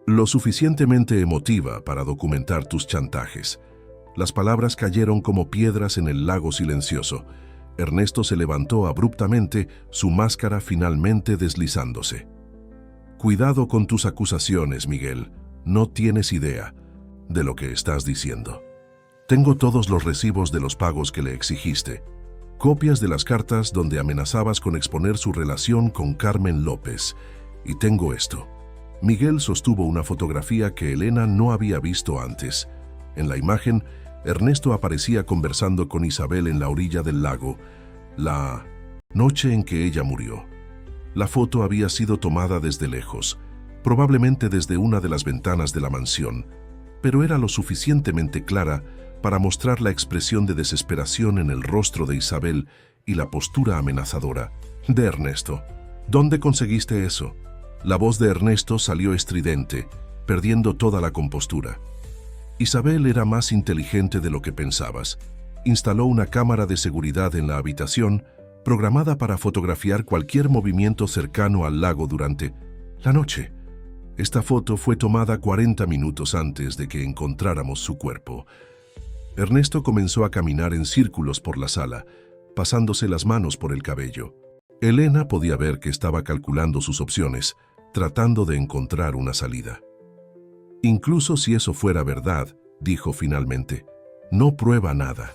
«Lo suficientemente emotiva para documentar tus chantajes». Las palabras cayeron como piedras en el lago silencioso. Ernesto se levantó abruptamente, su máscara finalmente deslizándose. «Cuidado con tus acusaciones, Miguel. No tienes idea de lo que estás diciendo. Tengo todos los recibos de los pagos que le exigiste, copias de las cartas donde amenazabas con exponer su relación con Carmen López, y tengo esto». Miguel sostuvo una fotografía que Elena no había visto antes. En la imagen, Ernesto aparecía conversando con Isabel en la orilla del lago, la noche en que ella murió. La foto había sido tomada desde lejos, probablemente desde una de las ventanas de la mansión, pero era lo suficientemente clara para mostrar la expresión de desesperación en el rostro de Isabel y la postura amenazadora de Ernesto. «¿Dónde conseguiste eso?». La voz de Ernesto salió estridente, perdiendo toda la compostura. «Isabel era más inteligente de lo que pensabas. Instaló una cámara de seguridad en la habitación, programada para fotografiar cualquier movimiento cercano al lago durante la noche. Esta foto fue tomada 40 minutos antes de que encontráramos su cuerpo». Ernesto comenzó a caminar en círculos por la sala, pasándose las manos por el cabello. Elena podía ver que estaba calculando sus opciones, tratando de encontrar una salida. «Incluso si eso fuera verdad», dijo finalmente, «no prueba nada.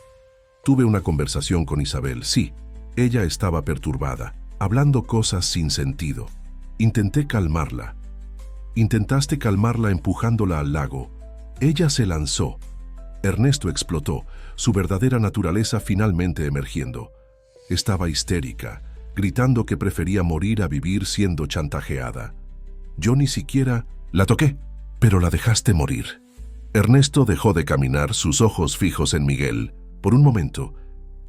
Tuve una conversación con Isabel, sí. Ella estaba perturbada, hablando cosas sin sentido. Intenté calmarla. Intentaste calmarla empujándola al lago. Ella se lanzó». Ernesto explotó, su verdadera naturaleza finalmente emergiendo. Estaba histérica, gritando que prefería morir a vivir siendo chantajeada. «Yo ni siquiera la toqué, pero la dejaste morir». Ernesto dejó de caminar, sus ojos fijos en Miguel. Por un momento,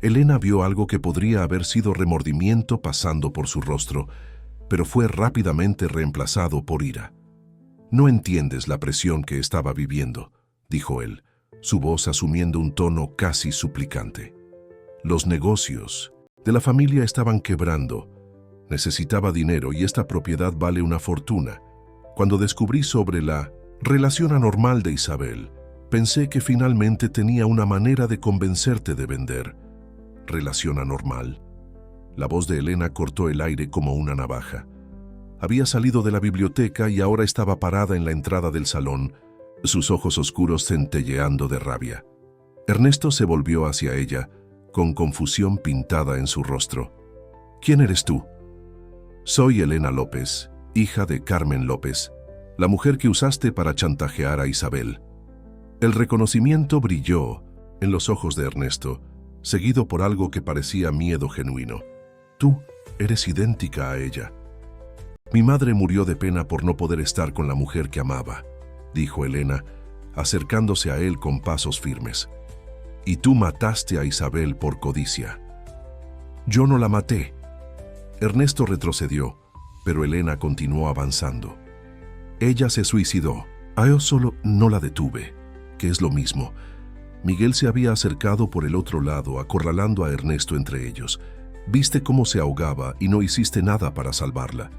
Elena vio algo que podría haber sido remordimiento pasando por su rostro, pero fue rápidamente reemplazado por ira. «No entiendes la presión que estaba viviendo», dijo él, su voz asumiendo un tono casi suplicante. Los negocios de la familia estaban quebrando. Necesitaba dinero y esta propiedad vale una fortuna. Cuando descubrí sobre la relación anormal de Isabel, pensé que finalmente tenía una manera de convencerte de vender. ¿Relación anormal? La voz de Elena cortó el aire como una navaja. Había salido de la biblioteca y ahora estaba parada en la entrada del salón, sus ojos oscuros centelleando de rabia. Ernesto se volvió hacia ella, con confusión pintada en su rostro. ¿Quién eres tú? Soy Elena López, hija de Carmen López, la mujer que usaste para chantajear a Isabel. El reconocimiento brilló en los ojos de Ernesto, seguido por algo que parecía miedo genuino. Tú eres idéntica a ella. Mi madre murió de pena por no poder estar con la mujer que amaba, dijo Elena, acercándose a él con pasos firmes. Y tú mataste a Isabel por codicia. Yo no la maté. Ernesto retrocedió, pero Elena continuó avanzando. Ella se suicidó. Yo solo no la detuve, que es lo mismo. Miguel se había acercado por el otro lado, acorralando a Ernesto entre ellos. Viste cómo se ahogaba y no hiciste nada para salvarla.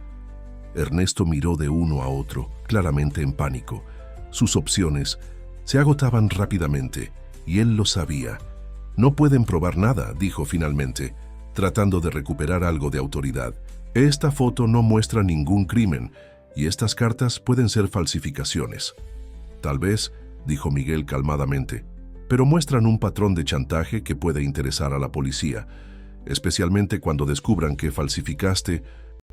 Ernesto miró de uno a otro, claramente en pánico. Sus opciones se agotaban rápidamente, y él lo sabía. No pueden probar nada, dijo finalmente, tratando de recuperar algo de autoridad. Esta foto no muestra ningún crimen, y estas cartas pueden ser falsificaciones. Tal vez, dijo Miguel calmadamente, pero muestran un patrón de chantaje que puede interesar a la policía, especialmente cuando descubran que falsificaste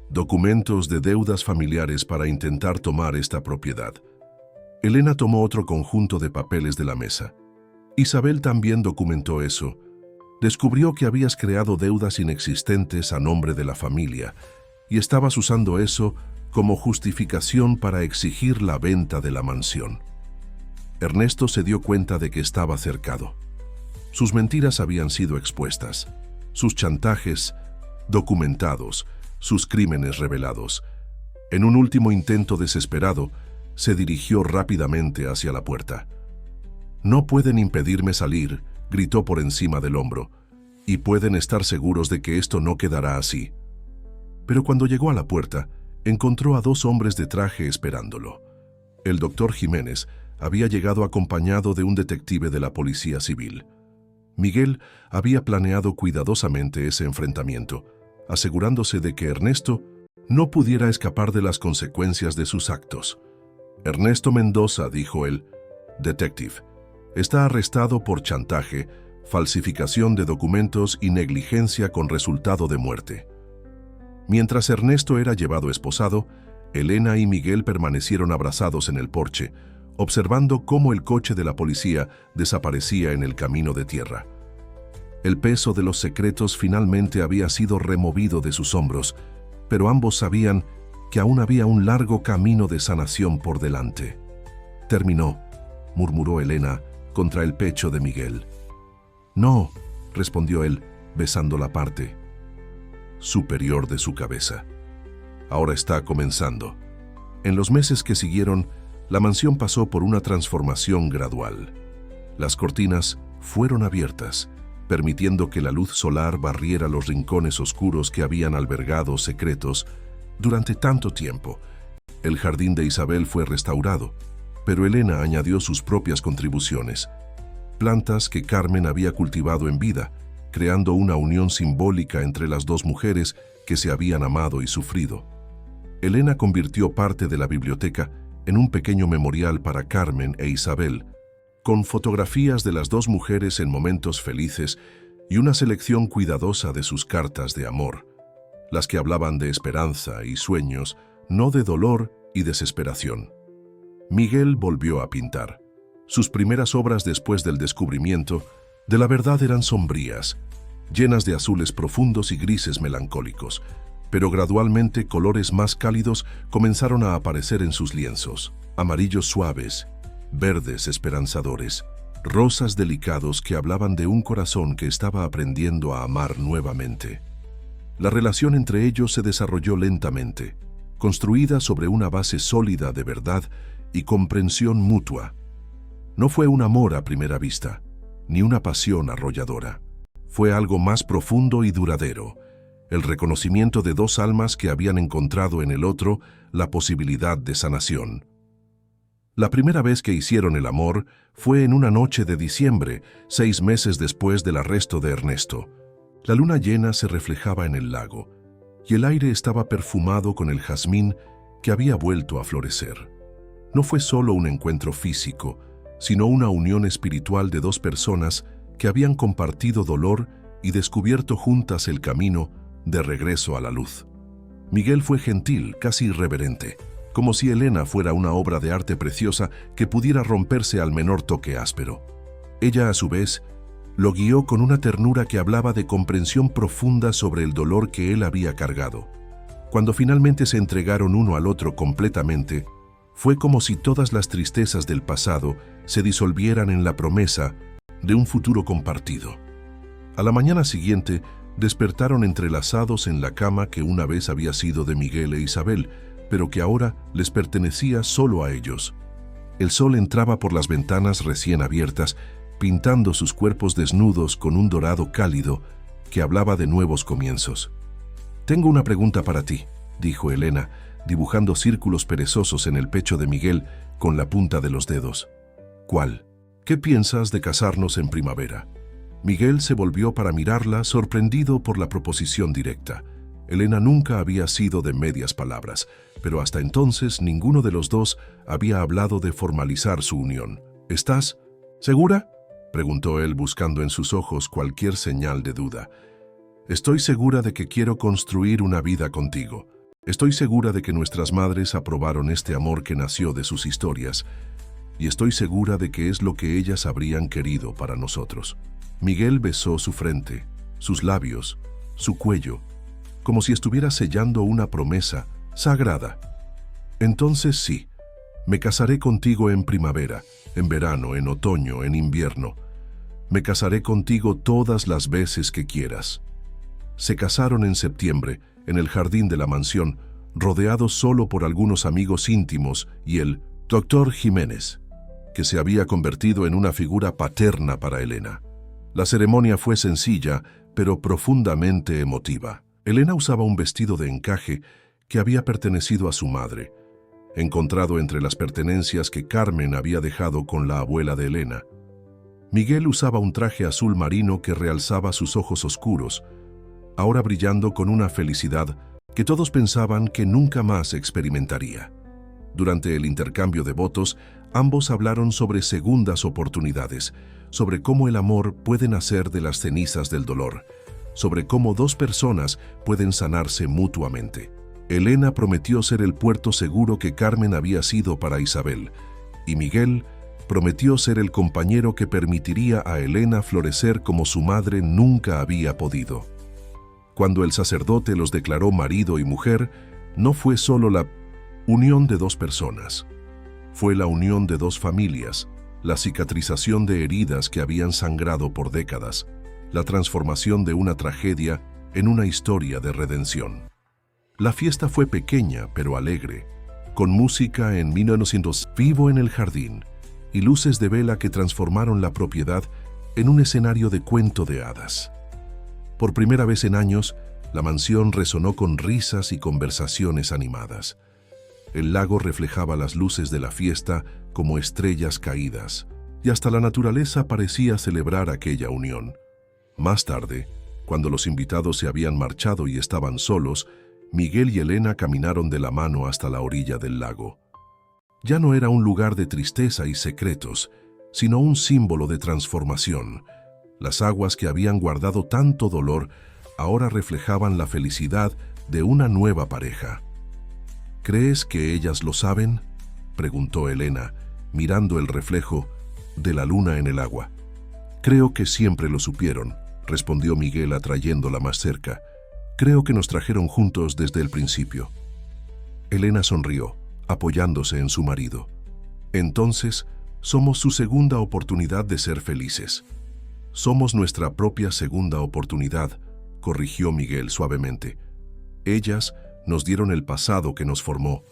documentos de deudas familiares para intentar tomar esta propiedad. Elena tomó otro conjunto de papeles de la mesa. Isabel también documentó eso. Descubrió que habías creado deudas inexistentes a nombre de la familia y estabas usando eso como justificación para exigir la venta de la mansión. Ernesto se dio cuenta de que estaba cercado. Sus mentiras habían sido expuestas, sus chantajes documentados, sus crímenes revelados. En un último intento desesperado, se dirigió rápidamente hacia la puerta. «No pueden impedirme salir», gritó por encima del hombro, «y pueden estar seguros de que esto no quedará así». Pero cuando llegó a la puerta, encontró a dos hombres de traje esperándolo. El doctor Jiménez había llegado acompañado de un detective de la Policía Civil. Miguel había planeado cuidadosamente ese enfrentamiento, asegurándose de que Ernesto no pudiera escapar de las consecuencias de sus actos. «Ernesto Mendoza», dijo él, «detective, está arrestado por chantaje, falsificación de documentos y negligencia con resultado de muerte». Mientras Ernesto era llevado esposado, Elena y Miguel permanecieron abrazados en el porche, observando cómo el coche de la policía desaparecía en el camino de tierra. El peso de los secretos finalmente había sido removido de sus hombros, pero ambos sabían que aún había un largo camino de sanación por delante. «Terminó», murmuró Elena contra el pecho de Miguel. «No», respondió él, besando la parte superior de su cabeza. «Ahora está comenzando». En los meses que siguieron, la mansión pasó por una transformación gradual. Las cortinas fueron abiertas, permitiendo que la luz solar barriera los rincones oscuros que habían albergado secretos durante tanto tiempo. El jardín de Isabel fue restaurado, pero Elena añadió sus propias contribuciones, plantas que Carmen había cultivado en vida, creando una unión simbólica entre las dos mujeres que se habían amado y sufrido. Elena convirtió parte de la biblioteca en un pequeño memorial para Carmen e Isabel, con fotografías de las dos mujeres en momentos felices y una selección cuidadosa de sus cartas de amor, las que hablaban de esperanza y sueños, no de dolor y desesperación. Miguel volvió a pintar. Sus primeras obras después del descubrimiento de la verdad eran sombrías, llenas de azules profundos y grises melancólicos, pero gradualmente colores más cálidos comenzaron a aparecer en sus lienzos, amarillos suaves, verdes esperanzadores, rosas delicados que hablaban de un corazón que estaba aprendiendo a amar nuevamente. La relación entre ellos se desarrolló lentamente, construida sobre una base sólida de verdad y comprensión mutua. No fue un amor a primera vista, ni una pasión arrolladora. Fue algo más profundo y duradero, el reconocimiento de dos almas que habían encontrado en el otro la posibilidad de sanación. La primera vez que hicieron el amor fue en una noche de diciembre, 6 meses después del arresto de Ernesto. La luna llena se reflejaba en el lago, y el aire estaba perfumado con el jazmín que había vuelto a florecer. No fue solo un encuentro físico, sino una unión espiritual de dos personas que habían compartido dolor y descubierto juntas el camino de regreso a la luz. Miguel fue gentil, casi irreverente, como si Elena fuera una obra de arte preciosa que pudiera romperse al menor toque áspero. Ella, a su vez, lo guió con una ternura que hablaba de comprensión profunda sobre el dolor que él había cargado. Cuando finalmente se entregaron uno al otro completamente, fue como si todas las tristezas del pasado se disolvieran en la promesa de un futuro compartido. A la mañana siguiente, despertaron entrelazados en la cama que una vez había sido de Miguel e Isabel, pero que ahora les pertenecía solo a ellos. El sol entraba por las ventanas recién abiertas, pintando sus cuerpos desnudos con un dorado cálido que hablaba de nuevos comienzos. «Tengo una pregunta para ti», dijo Elena, dibujando círculos perezosos en el pecho de Miguel con la punta de los dedos. «¿Cuál? ¿Qué piensas de casarnos en primavera?» Miguel se volvió para mirarla, sorprendido por la proposición directa. Elena nunca había sido de medias palabras, pero hasta entonces ninguno de los dos había hablado de formalizar su unión. «¿Estás segura?», preguntó él, buscando en sus ojos cualquier señal de duda. «Estoy segura de que quiero construir una vida contigo. Estoy segura de que nuestras madres aprobaron este amor que nació de sus historias, y estoy segura de que es lo que ellas habrían querido para nosotros». Miguel besó su frente, sus labios, su cuello, como si estuviera sellando una promesa sagrada. «Entonces sí, me casaré contigo en primavera, en verano, en otoño, en invierno. Me casaré contigo todas las veces que quieras». Se casaron en septiembre, en el jardín de la mansión, rodeados solo por algunos amigos íntimos y el doctor Jiménez, que se había convertido en una figura paterna para Elena. La ceremonia fue sencilla, pero profundamente emotiva. Elena usaba un vestido de encaje que había pertenecido a su madre, encontrado entre las pertenencias que Carmen había dejado con la abuela de Elena. Miguel usaba un traje azul marino que realzaba sus ojos oscuros, ahora brillando con una felicidad que todos pensaban que nunca más experimentaría. Durante el intercambio de votos, ambos hablaron sobre segundas oportunidades, sobre cómo el amor puede nacer de las cenizas del dolor, sobre cómo dos personas pueden sanarse mutuamente. Elena prometió ser el puerto seguro que Carmen había sido para Isabel, y Miguel prometió ser el compañero que permitiría a Elena florecer como su madre nunca había podido. Cuando el sacerdote los declaró marido y mujer, no fue solo la unión de dos personas, fue la unión de dos familias, la cicatrización de heridas que habían sangrado por décadas, la transformación de una tragedia en una historia de redención. La fiesta fue pequeña pero alegre, con música en 1900 vivo en el jardín y luces de vela que transformaron la propiedad en un escenario de cuento de hadas. Por primera vez en años, la mansión resonó con risas y conversaciones animadas. El lago reflejaba las luces de la fiesta como estrellas caídas, y hasta la naturaleza parecía celebrar aquella unión. Más tarde, cuando los invitados se habían marchado y estaban solos, Miguel y Elena caminaron de la mano hasta la orilla del lago. Ya no era un lugar de tristeza y secretos, sino un símbolo de transformación. Las aguas que habían guardado tanto dolor ahora reflejaban la felicidad de una nueva pareja. «¿Crees que ellas lo saben?», preguntó Elena, mirando el reflejo de la luna en el agua. «Creo que siempre lo supieron», respondió Miguel atrayéndola más cerca. «Creo que nos trajeron juntos desde el principio». Elena sonrió, apoyándose en su marido. «Entonces, somos su segunda oportunidad de ser felices». «Somos nuestra propia segunda oportunidad», corrigió Miguel suavemente. «Ellas nos dieron el pasado que nos formó.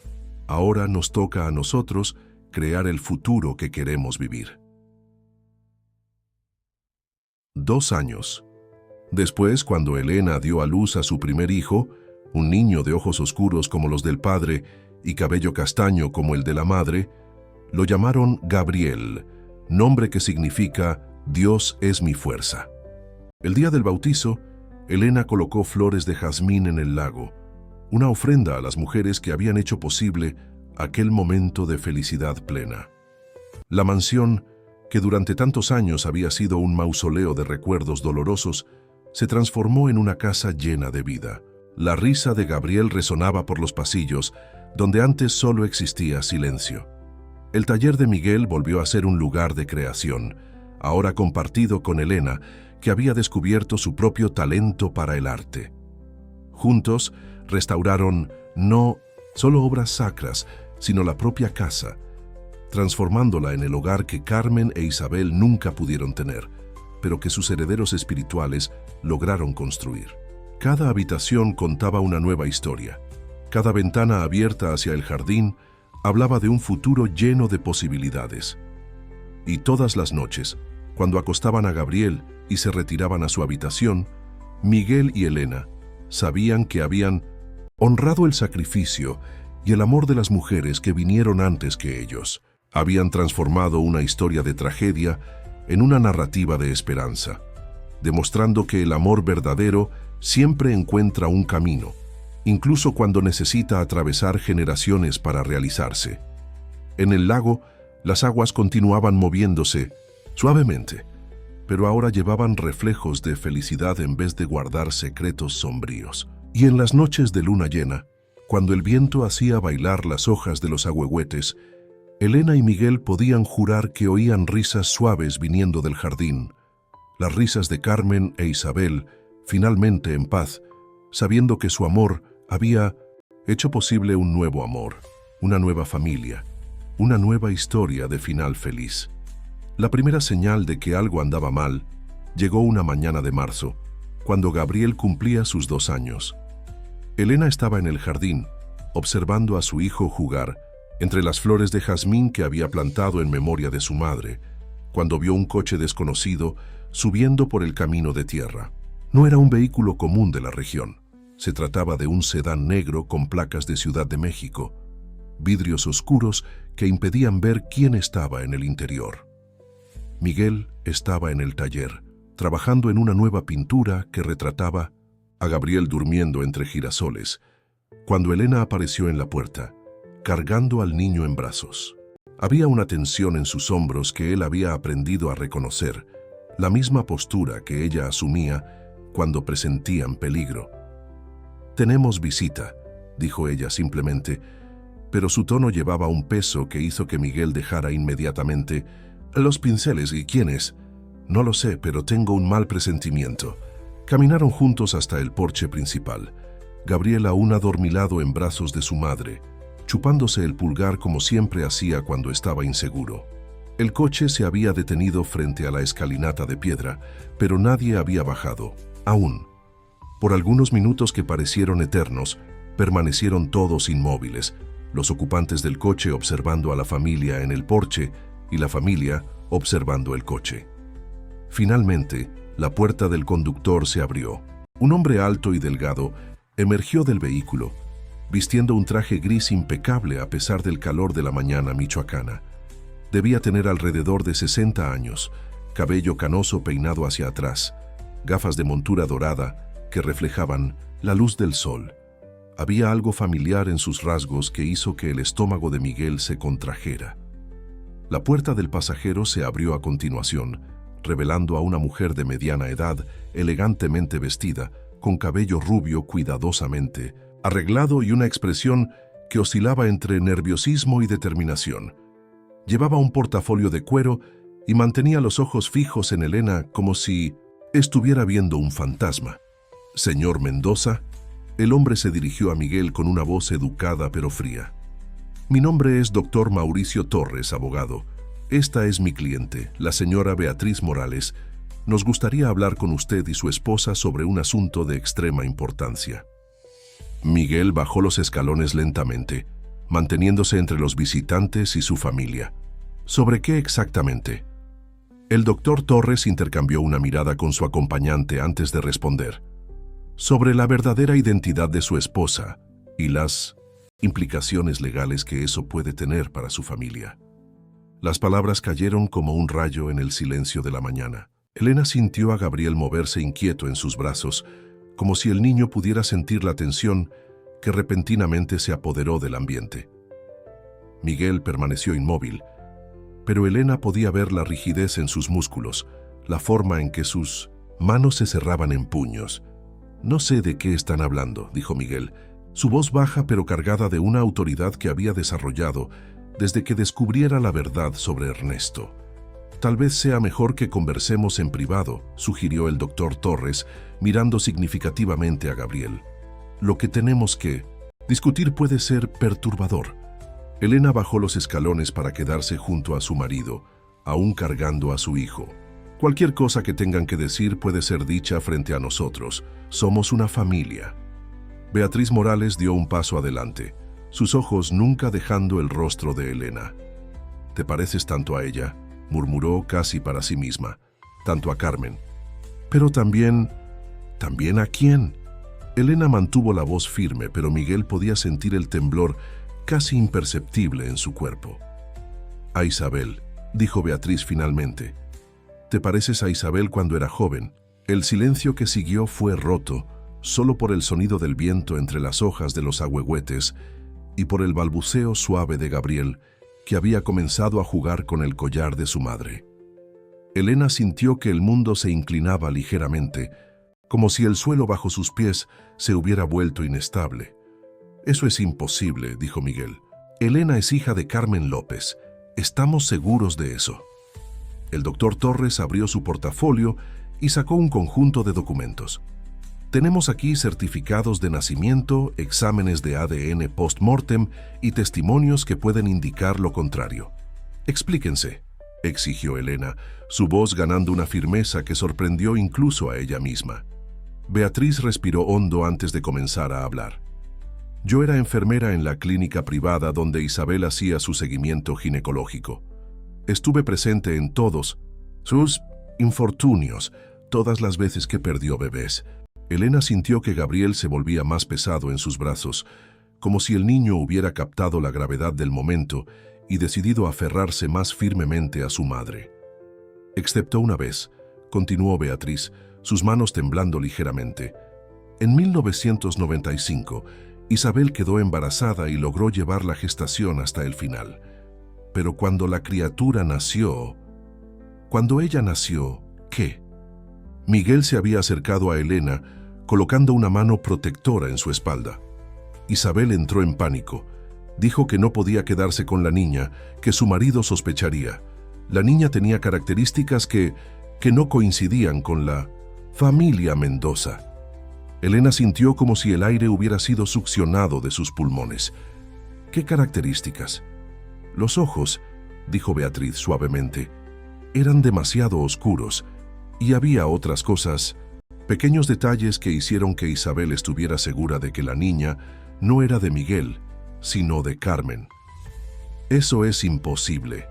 Ahora nos toca a nosotros crear el futuro que queremos vivir». 2 años. Después, cuando Elena dio a luz a su primer hijo, un niño de ojos oscuros como los del padre y cabello castaño como el de la madre, lo llamaron Gabriel, nombre que significa Dios es mi fuerza. El día del bautizo, Elena colocó flores de jazmín en el lago, una ofrenda a las mujeres que habían hecho posible aquel momento de felicidad plena. La mansión, que durante tantos años había sido un mausoleo de recuerdos dolorosos, se transformó en una casa llena de vida. La risa de Gabriel resonaba por los pasillos, donde antes solo existía silencio. El taller de Miguel volvió a ser un lugar de creación, ahora compartido con Elena, que había descubierto su propio talento para el arte. Juntos restauraron no solo obras sacras, sino la propia casa, transformándola en el hogar que Carmen e Isabel nunca pudieron tener, pero que sus herederos espirituales lograron construir. Cada habitación contaba una nueva historia. Cada ventana abierta hacia el jardín hablaba de un futuro lleno de posibilidades. Y todas las noches, cuando acostaban a Gabriel y se retiraban a su habitación, Miguel y Elena sabían que habían honrado el sacrificio y el amor de las mujeres que vinieron antes que ellos. Habían transformado una historia de tragedia en una narrativa de esperanza, demostrando que el amor verdadero siempre encuentra un camino, incluso cuando necesita atravesar generaciones para realizarse. En el lago, las aguas continuaban moviéndose suavemente, pero ahora llevaban reflejos de felicidad en vez de guardar secretos sombríos. Y en las noches de luna llena, cuando el viento hacía bailar las hojas de los ahuehuetes, Elena y Miguel podían jurar que oían risas suaves viniendo del jardín, las risas de Carmen e Isabel, finalmente en paz, sabiendo que su amor había hecho posible un nuevo amor, una nueva familia, una nueva historia de final feliz. La primera señal de que algo andaba mal llegó una mañana de marzo, cuando Gabriel cumplía sus 2 años. Elena estaba en el jardín, observando a su hijo jugar entre las flores de jazmín que había plantado en memoria de su madre, cuando vio un coche desconocido subiendo por el camino de tierra. No era un vehículo común de la región. Se trataba de un sedán negro con placas de Ciudad de México, vidrios oscuros que impedían ver quién estaba en el interior. Miguel estaba en el taller, trabajando en una nueva pintura que retrataba a Gabriel durmiendo entre girasoles, cuando Elena apareció en la puerta, cargando al niño en brazos. Había una tensión en sus hombros que él había aprendido a reconocer, la misma postura que ella asumía cuando presentían peligro. «Tenemos visita», dijo ella simplemente, pero su tono llevaba un peso que hizo que Miguel dejara inmediatamente. «Los pinceles, ¿y quién es?» «No lo sé, pero tengo un mal presentimiento». Caminaron juntos hasta el porche principal, Gabriel aún adormilado en brazos de su madre, chupándose el pulgar como siempre hacía cuando estaba inseguro. El coche se había detenido frente a la escalinata de piedra, pero nadie había bajado, aún. Por algunos minutos que parecieron eternos, permanecieron todos inmóviles, los ocupantes del coche observando a la familia en el porche y la familia observando el coche. Finalmente, la puerta del conductor se abrió. Un hombre alto y delgado emergió del vehículo, vistiendo un traje gris impecable a pesar del calor de la mañana michoacana. Debía tener alrededor de 60 años, cabello canoso peinado hacia atrás, gafas de montura dorada que reflejaban la luz del sol. Había algo familiar en sus rasgos que hizo que el estómago de Miguel se contrajera. La puerta del pasajero se abrió a continuación, revelando a una mujer de mediana edad, elegantemente vestida, con cabello rubio cuidadosamente arreglado y una expresión que oscilaba entre nerviosismo y determinación. Llevaba un portafolio de cuero y mantenía los ojos fijos en Elena como si estuviera viendo un fantasma. «Señor Mendoza», el hombre se dirigió a Miguel con una voz educada pero fría. «Mi nombre es Dr. Mauricio Torres, abogado. Esta es mi cliente, la señora Beatriz Morales. Nos gustaría hablar con usted y su esposa sobre un asunto de extrema importancia». Miguel bajó los escalones lentamente, manteniéndose entre los visitantes y su familia. «¿Sobre qué exactamente?» El doctor Torres intercambió una mirada con su acompañante antes de responder. Sobre la verdadera identidad de su esposa y las implicaciones legales que eso puede tener para su familia. Las palabras cayeron como un rayo en el silencio de la mañana. Elena sintió a Gabriel moverse inquieto en sus brazos, como si el niño pudiera sentir la tensión que repentinamente se apoderó del ambiente. Miguel permaneció inmóvil, pero Elena podía ver la rigidez en sus músculos, la forma en que sus manos se cerraban en puños. «No sé de qué están hablando», dijo Miguel, su voz baja pero cargada de una autoridad que había desarrollado desde que descubriera la verdad sobre Ernesto. «Tal vez sea mejor que conversemos en privado», sugirió el doctor Torres, mirando significativamente a Gabriel. «Lo que tenemos que discutir puede ser perturbador». Elena bajó los escalones para quedarse junto a su marido, aún cargando a su hijo. «Cualquier cosa que tengan que decir puede ser dicha frente a nosotros. Somos una familia». Beatriz Morales dio un paso adelante, sus ojos nunca dejando el rostro de Elena. «Te pareces tanto a ella», murmuró casi para sí misma, «tanto a Carmen». «Pero también ¿a quién?». Elena mantuvo la voz firme, pero Miguel podía sentir el temblor casi imperceptible en su cuerpo. «A Isabel», dijo Beatriz finalmente. «Te pareces a Isabel cuando era joven». El silencio que siguió fue roto, solo por el sonido del viento entre las hojas de los ahuehuetes y por el balbuceo suave de Gabriel, que había comenzado a jugar con el collar de su madre. Elena sintió que el mundo se inclinaba ligeramente, como si el suelo bajo sus pies se hubiera vuelto inestable. «Eso es imposible», dijo Miguel. «Elena es hija de Carmen López. Estamos seguros de eso». El doctor Torres abrió su portafolio y sacó un conjunto de documentos. «Tenemos aquí certificados de nacimiento, exámenes de ADN post-mortem y testimonios que pueden indicar lo contrario». «Explíquense», exigió Elena, su voz ganando una firmeza que sorprendió incluso a ella misma. Beatriz respiró hondo antes de comenzar a hablar. «Yo era enfermera en la clínica privada donde Isabel hacía su seguimiento ginecológico. Estuve presente en todos sus infortunios, todas las veces que perdió bebés». Elena sintió que Gabriel se volvía más pesado en sus brazos, como si el niño hubiera captado la gravedad del momento y decidido aferrarse más firmemente a su madre. «Excepto una vez», continuó Beatriz, sus manos temblando ligeramente. «En 1995, Isabel quedó embarazada y logró llevar la gestación hasta el final. Pero cuando la criatura nació... Cuando ella nació, ¿qué?». Miguel se había acercado a Elena, colocando una mano protectora en su espalda. Isabel entró en pánico. Dijo que no podía quedarse con la niña, que su marido sospecharía. La niña tenía características que no coincidían con la familia Mendoza. Elena sintió como si el aire hubiera sido succionado de sus pulmones. «¿Qué características?». «Los ojos», dijo Beatriz suavemente, «eran demasiado oscuros y había otras cosas, pequeños detalles que hicieron que Isabel estuviera segura de que la niña no era de Miguel, sino de Carmen». «Eso es imposible»,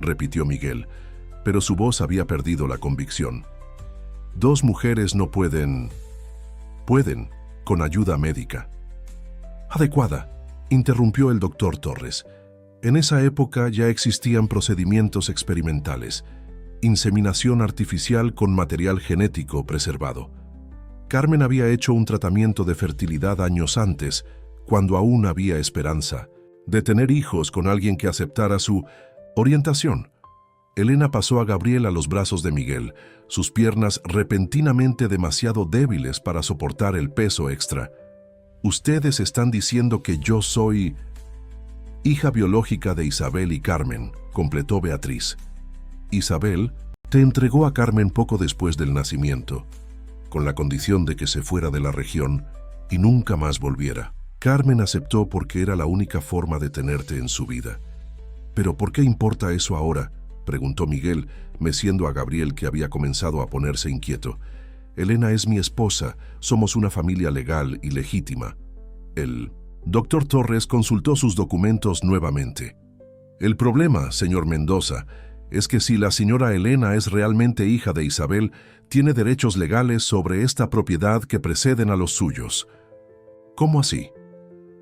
repitió Miguel, pero su voz había perdido la convicción. «Dos mujeres no pueden, con ayuda médica». «Adecuada», interrumpió el doctor Torres. «En esa época ya existían procedimientos experimentales, inseminación artificial con material genético preservado. Carmen había hecho un tratamiento de fertilidad años antes, cuando aún había esperanza de tener hijos con alguien que aceptara su orientación». Elena pasó a Gabriel a los brazos de Miguel, sus piernas repentinamente demasiado débiles para soportar el peso extra. «Ustedes están diciendo que yo soy hija biológica de Isabel y Carmen», completó Beatriz. «Isabel te entregó a Carmen poco después del nacimiento, con la condición de que se fuera de la región y nunca más volviera. Carmen aceptó porque era la única forma de tenerte en su vida». «¿Pero por qué importa eso ahora?», preguntó Miguel, meciendo a Gabriel, que había comenzado a ponerse inquieto. «Elena es mi esposa, somos una familia legal y legítima». El doctor Torres consultó sus documentos nuevamente. «El problema, señor Mendoza, es que si la señora Elena es realmente hija de Isabel, tiene derechos legales sobre esta propiedad que preceden a los suyos. ¿Cómo así?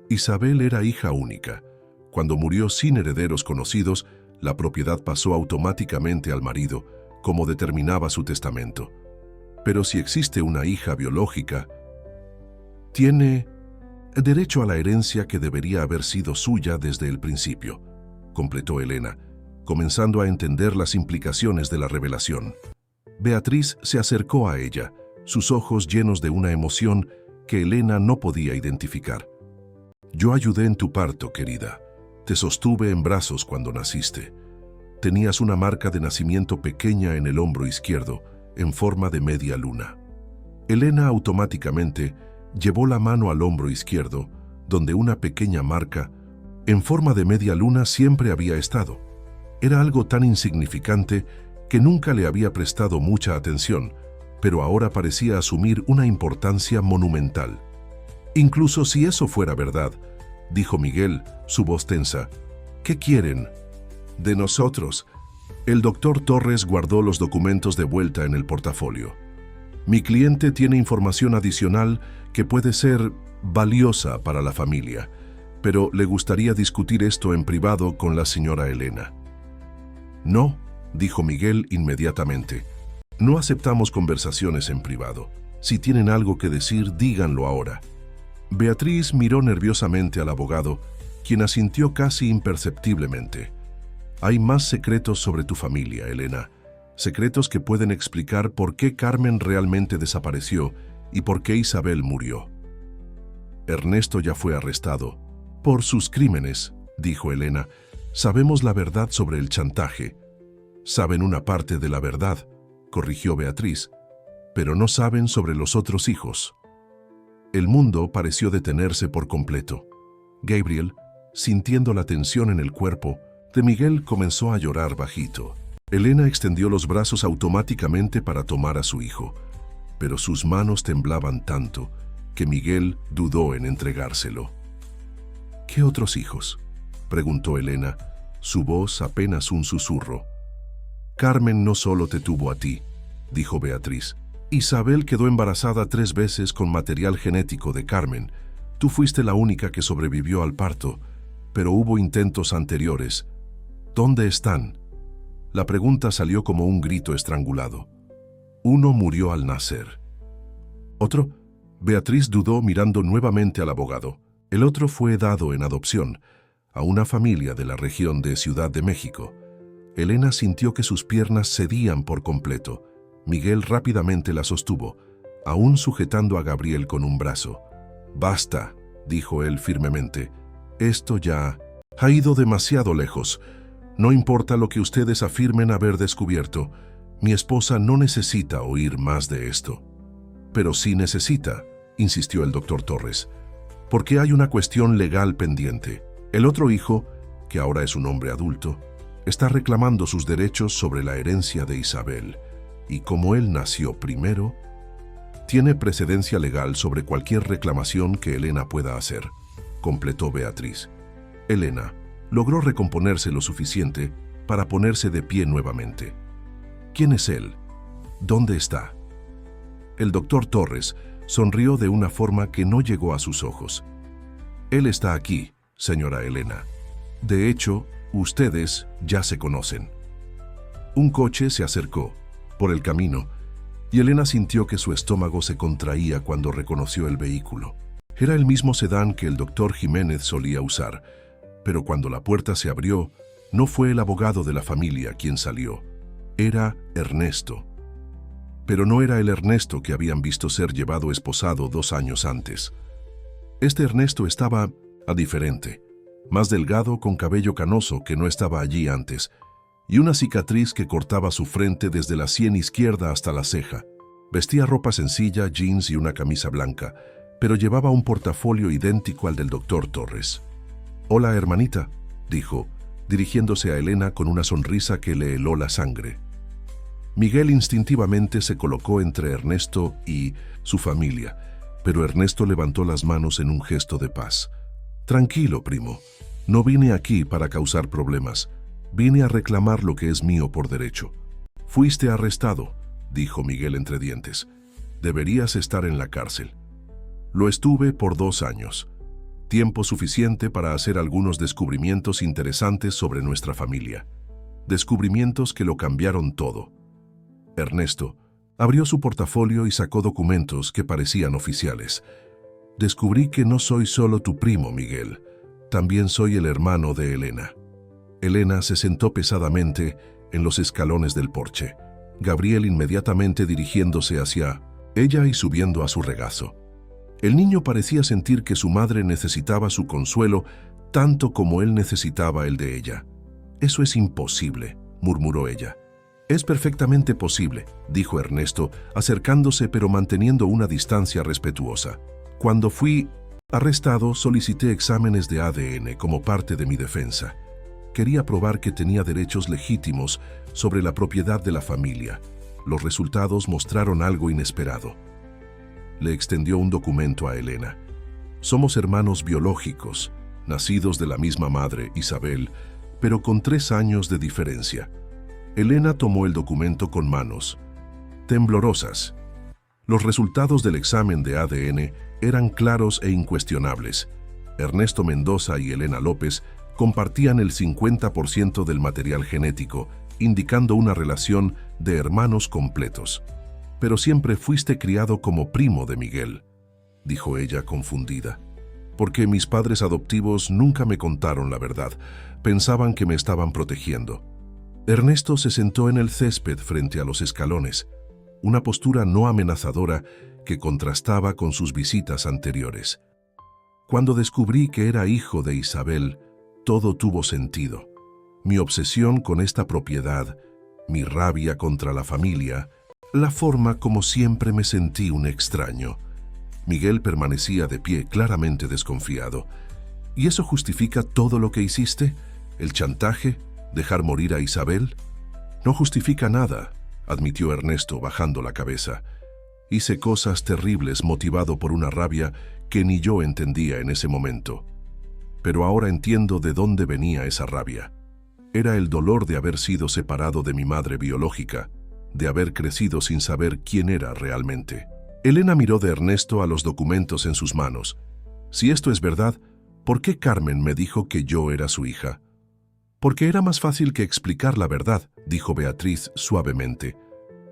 Isabel era hija única. Cuando murió sin herederos conocidos, la propiedad pasó automáticamente al marido, como determinaba su testamento. Pero si existe una hija biológica, tiene derecho a la herencia que debería haber sido suya desde el principio, completó Elena, comenzando a entender las implicaciones de la revelación. Beatriz se acercó a ella, sus ojos llenos de una emoción que Elena no podía identificar. Yo ayudé en tu parto, querida. Te sostuve en brazos cuando naciste. Tenías una marca de nacimiento pequeña en el hombro izquierdo, en forma de media luna. Elena automáticamente llevó la mano al hombro izquierdo, donde una pequeña marca, en forma de media luna, siempre había estado. Era algo tan insignificante que nunca le había prestado mucha atención, pero ahora parecía asumir una importancia monumental. Incluso si eso fuera verdad, dijo Miguel, su voz tensa. ¿Qué quieren? De nosotros. El doctor Torres guardó los documentos de vuelta en el portafolio. Mi cliente tiene información adicional que puede ser valiosa para la familia, pero le gustaría discutir esto en privado con la señora Elena. No, dijo Miguel inmediatamente. No aceptamos conversaciones en privado. Si tienen algo que decir, díganlo ahora. Beatriz miró nerviosamente al abogado, quien asintió casi imperceptiblemente. Hay más secretos sobre tu familia, Elena. Secretos que pueden explicar por qué Carmen realmente desapareció y por qué Isabel murió. Ernesto ya fue arrestado. Por sus crímenes, dijo Elena. Sabemos la verdad sobre el chantaje. Saben una parte de la verdad, corrigió Beatriz, pero no saben sobre los otros hijos. El mundo pareció detenerse por completo. Gabriel, sintiendo la tensión en el cuerpo de Miguel, comenzó a llorar bajito. Elena extendió los brazos automáticamente para tomar a su hijo, pero sus manos temblaban tanto que Miguel dudó en entregárselo. ¿Qué otros hijos?, preguntó Elena, su voz apenas un susurro. Carmen no solo te tuvo a ti, dijo Beatriz. Isabel quedó embarazada 3 veces con material genético de Carmen. Tú fuiste la única que sobrevivió al parto, pero hubo intentos anteriores. ¿Dónde están? La pregunta salió como un grito estrangulado. Uno murió al nacer. ¿Otro? Beatriz dudó mirando nuevamente al abogado. El otro fue dado en adopción a una familia de la región de Ciudad de México. Elena sintió que sus piernas cedían por completo. Miguel rápidamente la sostuvo, aún sujetando a Gabriel con un brazo. «Basta», dijo él firmemente. «Esto ya ha ido demasiado lejos. No importa lo que ustedes afirmen haber descubierto. Mi esposa no necesita oír más de esto». «Pero sí necesita», insistió el doctor Torres, «porque hay una cuestión legal pendiente. El otro hijo, que ahora es un hombre adulto, está reclamando sus derechos sobre la herencia de Isabel, y como él nació primero, tiene precedencia legal sobre cualquier reclamación que Elena pueda hacer», completó Beatriz. Elena logró recomponerse lo suficiente para ponerse de pie nuevamente. «¿Quién es él? ¿Dónde está?» El doctor Torres sonrió de una forma que no llegó a sus ojos. «Él está aquí, señora Elena. De hecho, ustedes ya se conocen». Un coche se acercó por el camino y Elena sintió que su estómago se contraía cuando reconoció el vehículo. Era el mismo sedán que el doctor Jiménez solía usar, pero cuando la puerta se abrió, no fue el abogado de la familia quien salió. Era Ernesto. Pero no era el Ernesto que habían visto ser llevado esposado 2 años antes. Este Ernesto estaba diferente, más delgado, con cabello canoso que no estaba allí antes, y una cicatriz que cortaba su frente desde la sien izquierda hasta la ceja. Vestía ropa sencilla, jeans y una camisa blanca, pero llevaba un portafolio idéntico al del doctor Torres. «Hola, hermanita», dijo, dirigiéndose a Elena con una sonrisa que le heló la sangre. Miguel instintivamente se colocó entre Ernesto y su familia, pero Ernesto levantó las manos en un gesto de paz. «Tranquilo, primo. No vine aquí para causar problemas. Vine a reclamar lo que es mío por derecho. Fuiste arrestado, dijo Miguel entre dientes. Deberías estar en la cárcel. Lo estuve por 2 años. Tiempo suficiente para hacer algunos descubrimientos interesantes sobre nuestra familia. Descubrimientos que lo cambiaron todo. Ernesto abrió su portafolio y sacó documentos que parecían oficiales. Descubrí que no soy solo tu primo, Miguel. También soy el hermano de Elena. Elena se sentó pesadamente en los escalones del porche. Gabriel inmediatamente dirigiéndose hacia ella y subiendo a su regazo. El niño parecía sentir que su madre necesitaba su consuelo tanto como él necesitaba el de ella. «Eso es imposible», murmuró ella. «Es perfectamente posible», dijo Ernesto, acercándose pero manteniendo una distancia respetuosa. «Cuando fui arrestado, solicité exámenes de ADN como parte de mi defensa. Quería probar que tenía derechos legítimos sobre la propiedad de la familia. Los resultados mostraron algo inesperado». Le extendió un documento a Elena. «Somos hermanos biológicos, nacidos de la misma madre, Isabel, pero con 3 años de diferencia». Elena tomó el documento con manos temblorosas. Los resultados del examen de ADN eran claros e incuestionables. Ernesto Mendoza y Elena López compartían el 50% del material genético, indicando una relación de hermanos completos. «Pero siempre fuiste criado como primo de Miguel», dijo ella confundida. «Porque mis padres adoptivos nunca me contaron la verdad. Pensaban que me estaban protegiendo». Ernesto se sentó en el césped frente a los escalones, una postura no amenazadora que contrastaba con sus visitas anteriores. «Cuando descubrí que era hijo de Isabel, todo tuvo sentido. Mi obsesión con esta propiedad, mi rabia contra la familia, la forma como siempre me sentí un extraño». Miguel permanecía de pie, claramente desconfiado. «¿Y eso justifica todo lo que hiciste? ¿El chantaje? ¿Dejar morir a Isabel?» «No justifica nada», admitió Ernesto bajando la cabeza. «Hice cosas terribles motivado por una rabia que ni yo entendía en ese momento. Pero ahora entiendo de dónde venía esa rabia. Era el dolor de haber sido separado de mi madre biológica, de haber crecido sin saber quién era realmente». Elena miró de Ernesto a los documentos en sus manos. «Si esto es verdad, ¿por qué Carmen me dijo que yo era su hija?» «Porque era más fácil que explicar la verdad», dijo Beatriz suavemente.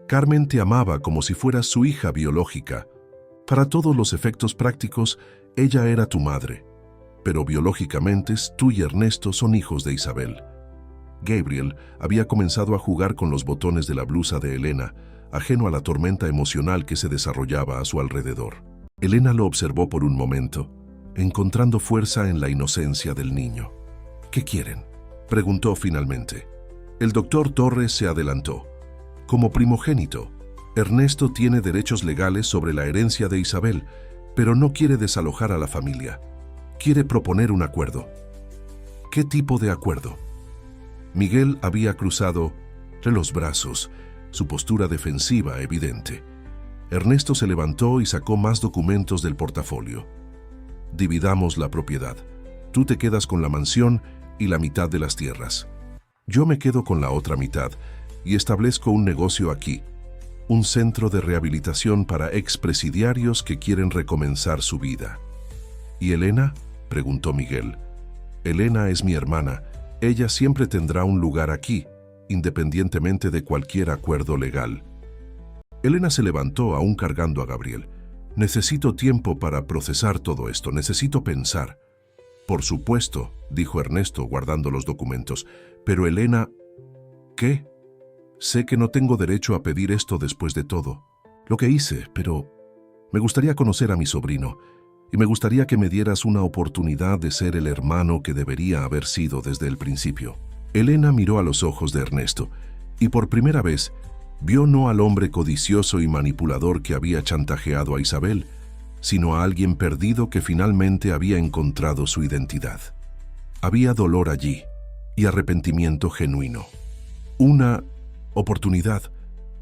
«Carmen te amaba como si fueras su hija biológica. Para todos los efectos prácticos, ella era tu madre. Pero biológicamente, tú y Ernesto son hijos de Isabel». Gabriel había comenzado a jugar con los botones de la blusa de Elena, ajeno a la tormenta emocional que se desarrollaba a su alrededor. Elena lo observó por un momento, encontrando fuerza en la inocencia del niño. «¿Qué quieren?», preguntó finalmente. El doctor Torres se adelantó. «Como primogénito, Ernesto tiene derechos legales sobre la herencia de Isabel, pero no quiere desalojar a la familia. Quiere proponer un acuerdo». «¿Qué tipo de acuerdo?». Miguel había cruzado los brazos, su postura defensiva evidente. Ernesto se levantó y sacó más documentos del portafolio. «Dividamos la propiedad. Tú te quedas con la mansión y la mitad de las tierras. Yo me quedo con la otra mitad y establezco un negocio aquí, un centro de rehabilitación para expresidiarios que quieren recomenzar su vida». «¿Y Elena?», preguntó Miguel. «Elena es mi hermana. Ella siempre tendrá un lugar aquí, independientemente de cualquier acuerdo legal». Elena se levantó aún cargando a Gabriel. «Necesito tiempo para procesar todo esto, necesito pensar». «Por supuesto», dijo Ernesto guardando los documentos. «Pero Elena...». «¿Qué?». «Sé que no tengo derecho a pedir esto después de todo lo que hice, pero me gustaría conocer a mi sobrino y me gustaría que me dieras una oportunidad de ser el hermano que debería haber sido desde el principio». Elena miró a los ojos de Ernesto y por primera vez vio no al hombre codicioso y manipulador que había chantajeado a Isabel, sino a alguien perdido que finalmente había encontrado su identidad. Había dolor allí y arrepentimiento genuino. «Una oportunidad»,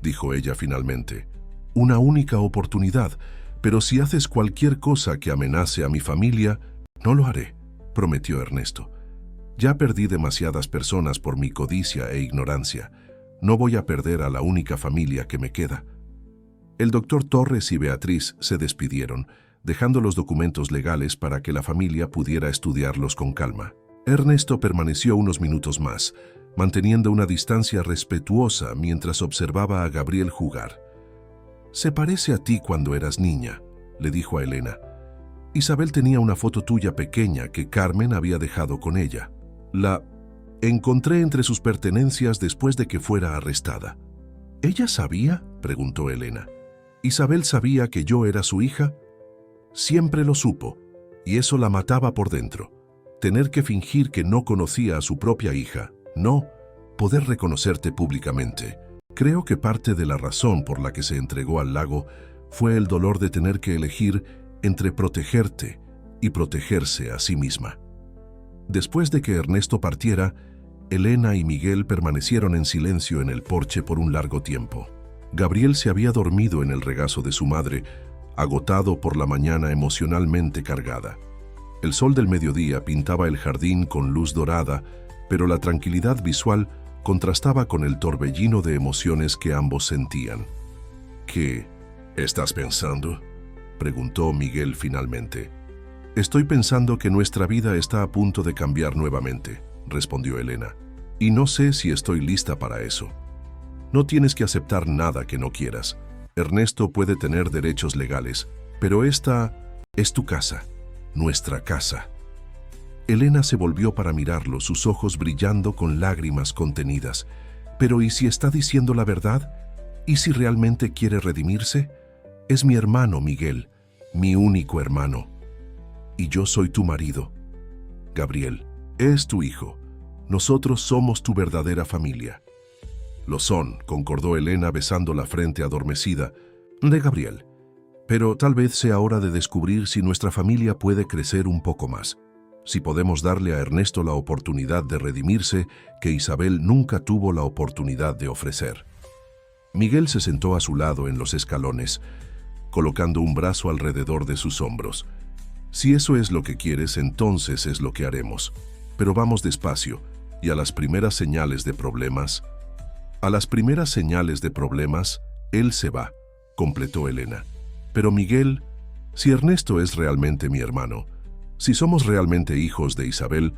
dijo ella finalmente. «Una única oportunidad, pero si haces cualquier cosa que amenace a mi familia, no lo haré», prometió Ernesto. Ya perdí demasiadas personas por mi codicia e ignorancia. No voy a perder a la única familia que me queda. El doctor Torres y Beatriz se despidieron, dejando los documentos legales para que la familia pudiera estudiarlos con calma. Ernesto permaneció unos minutos más, manteniendo una distancia respetuosa mientras observaba a Gabriel jugar. «Se parece a ti cuando eras niña», le dijo a Elena. «Isabel tenía una foto tuya pequeña que Carmen había dejado con ella. La encontré entre sus pertenencias después de que fuera arrestada». «¿Ella sabía?», preguntó Elena. «¿Isabel sabía que yo era su hija?». «Siempre lo supo, y eso la mataba por dentro. Tener que fingir que no conocía a su propia hija, no poder reconocerte públicamente. Creo que parte de la razón por la que se entregó al lago fue el dolor de tener que elegir entre protegerte y protegerse a sí misma». Después de que Ernesto partiera, Elena y Miguel permanecieron en silencio en el porche por un largo tiempo. Gabriel se había dormido en el regazo de su madre, agotado por la mañana emocionalmente cargada. El sol del mediodía pintaba el jardín con luz dorada, pero la tranquilidad visual contrastaba con el torbellino de emociones que ambos sentían. «¿Qué estás pensando?», preguntó Miguel finalmente. «Estoy pensando que nuestra vida está a punto de cambiar nuevamente», respondió Elena. «Y no sé si estoy lista para eso». «No tienes que aceptar nada que no quieras. Ernesto puede tener derechos legales, pero esta es tu casa, nuestra casa». Elena se volvió para mirarlo, sus ojos brillando con lágrimas contenidas. «Pero ¿y si está diciendo la verdad? ¿Y si realmente quiere redimirse? Es mi hermano, Miguel, mi único hermano. Y yo soy tu marido. Gabriel, es tu hijo. Nosotros somos tu verdadera familia». «Lo son», concordó Elena besando la frente adormecida de Gabriel. «Pero tal vez sea hora de descubrir si nuestra familia puede crecer un poco más. Si podemos darle a Ernesto la oportunidad de redimirse que Isabel nunca tuvo la oportunidad de ofrecer». Miguel se sentó a su lado en los escalones, colocando un brazo alrededor de sus hombros. «Si eso es lo que quieres, entonces es lo que haremos. Pero vamos despacio, y a las primeras señales de problemas...». «A las primeras señales de problemas, él se va», completó Elena. «Pero Miguel, si Ernesto es realmente mi hermano, si somos realmente hijos de Isabel,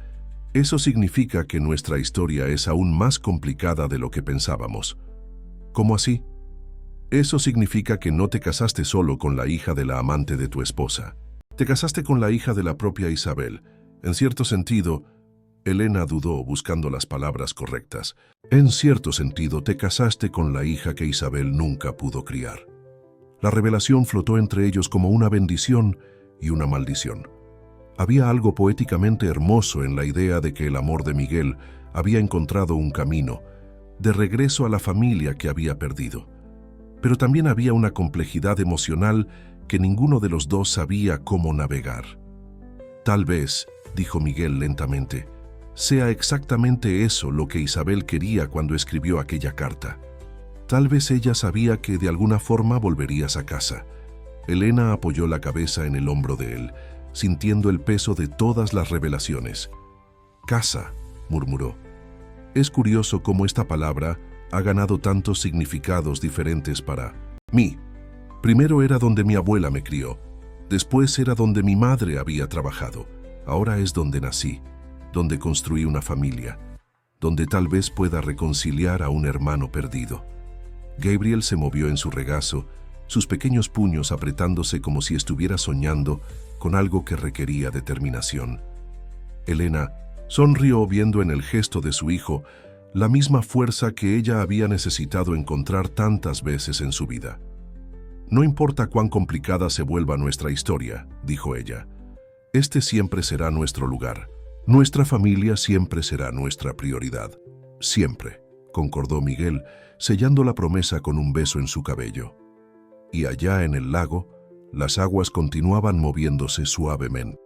eso significa que nuestra historia es aún más complicada de lo que pensábamos». «¿Cómo así?». «Eso significa que no te casaste solo con la hija de la amante de tu esposa. Te casaste con la hija de la propia Isabel. En cierto sentido...». Elena dudó buscando las palabras correctas. «En cierto sentido, te casaste con la hija que Isabel nunca pudo criar». La revelación flotó entre ellos como una bendición y una maldición. Había algo poéticamente hermoso en la idea de que el amor de Miguel había encontrado un camino, de regreso a la familia que había perdido. Pero también había una complejidad emocional que ninguno de los dos sabía cómo navegar. «Tal vez», dijo Miguel lentamente, «sea exactamente eso lo que Isabel quería cuando escribió aquella carta. Tal vez ella sabía que de alguna forma volverías a casa». Elena apoyó la cabeza en el hombro de él, sintiendo el peso de todas las revelaciones. «Casa», murmuró. «Es curioso cómo esta palabra ha ganado tantos significados diferentes para mí. Primero era donde mi abuela me crió, después era donde mi madre había trabajado, ahora es donde nací, donde construí una familia, donde tal vez pueda reconciliar a un hermano perdido». Gabriel se movió en su regazo, sus pequeños puños apretándose como si estuviera soñando con algo que requería determinación. Elena sonrió viendo en el gesto de su hijo la misma fuerza que ella había necesitado encontrar tantas veces en su vida. «No importa cuán complicada se vuelva nuestra historia», dijo ella, «este siempre será nuestro lugar. Nuestra familia siempre será nuestra prioridad». «Siempre», concordó Miguel, sellando la promesa con un beso en su cabello. Y allá en el lago, las aguas continuaban moviéndose suavemente.